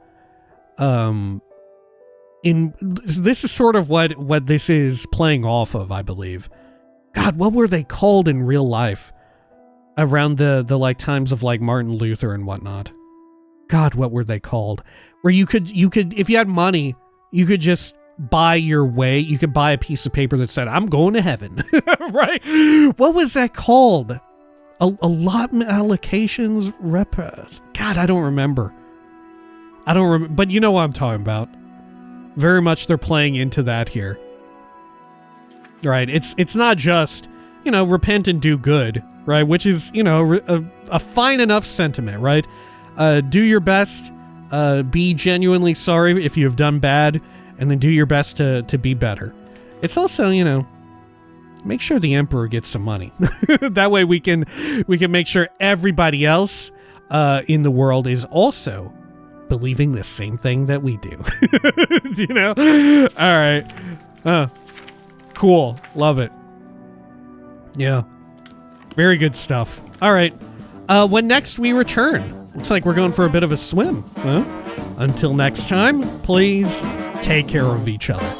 This is sort of what this is playing off of, I believe. God, what were they called in real life? Around the like times of like Martin Luther and whatnot. God, what were they called? Where you could, if you had money, you could just buy your way. You could buy a piece of paper that said, I'm going to heaven. Right? What was that called? Allotment allocations, God, I don't remember. But you know what I'm talking about. Very much they're playing into that here. Right, it's not just, repent and do good, right? Which is, a fine enough sentiment, right? Do your best, be genuinely sorry if you have done bad, and then do your best to be better. It's also, make sure the emperor gets some money. That way we can make sure everybody else in the world is also believing the same thing that we do. All right. Cool. Love it. Yeah. Very good stuff. All right. When next we return, looks like we're going for a bit of a swim. Until next time, please take care of each other.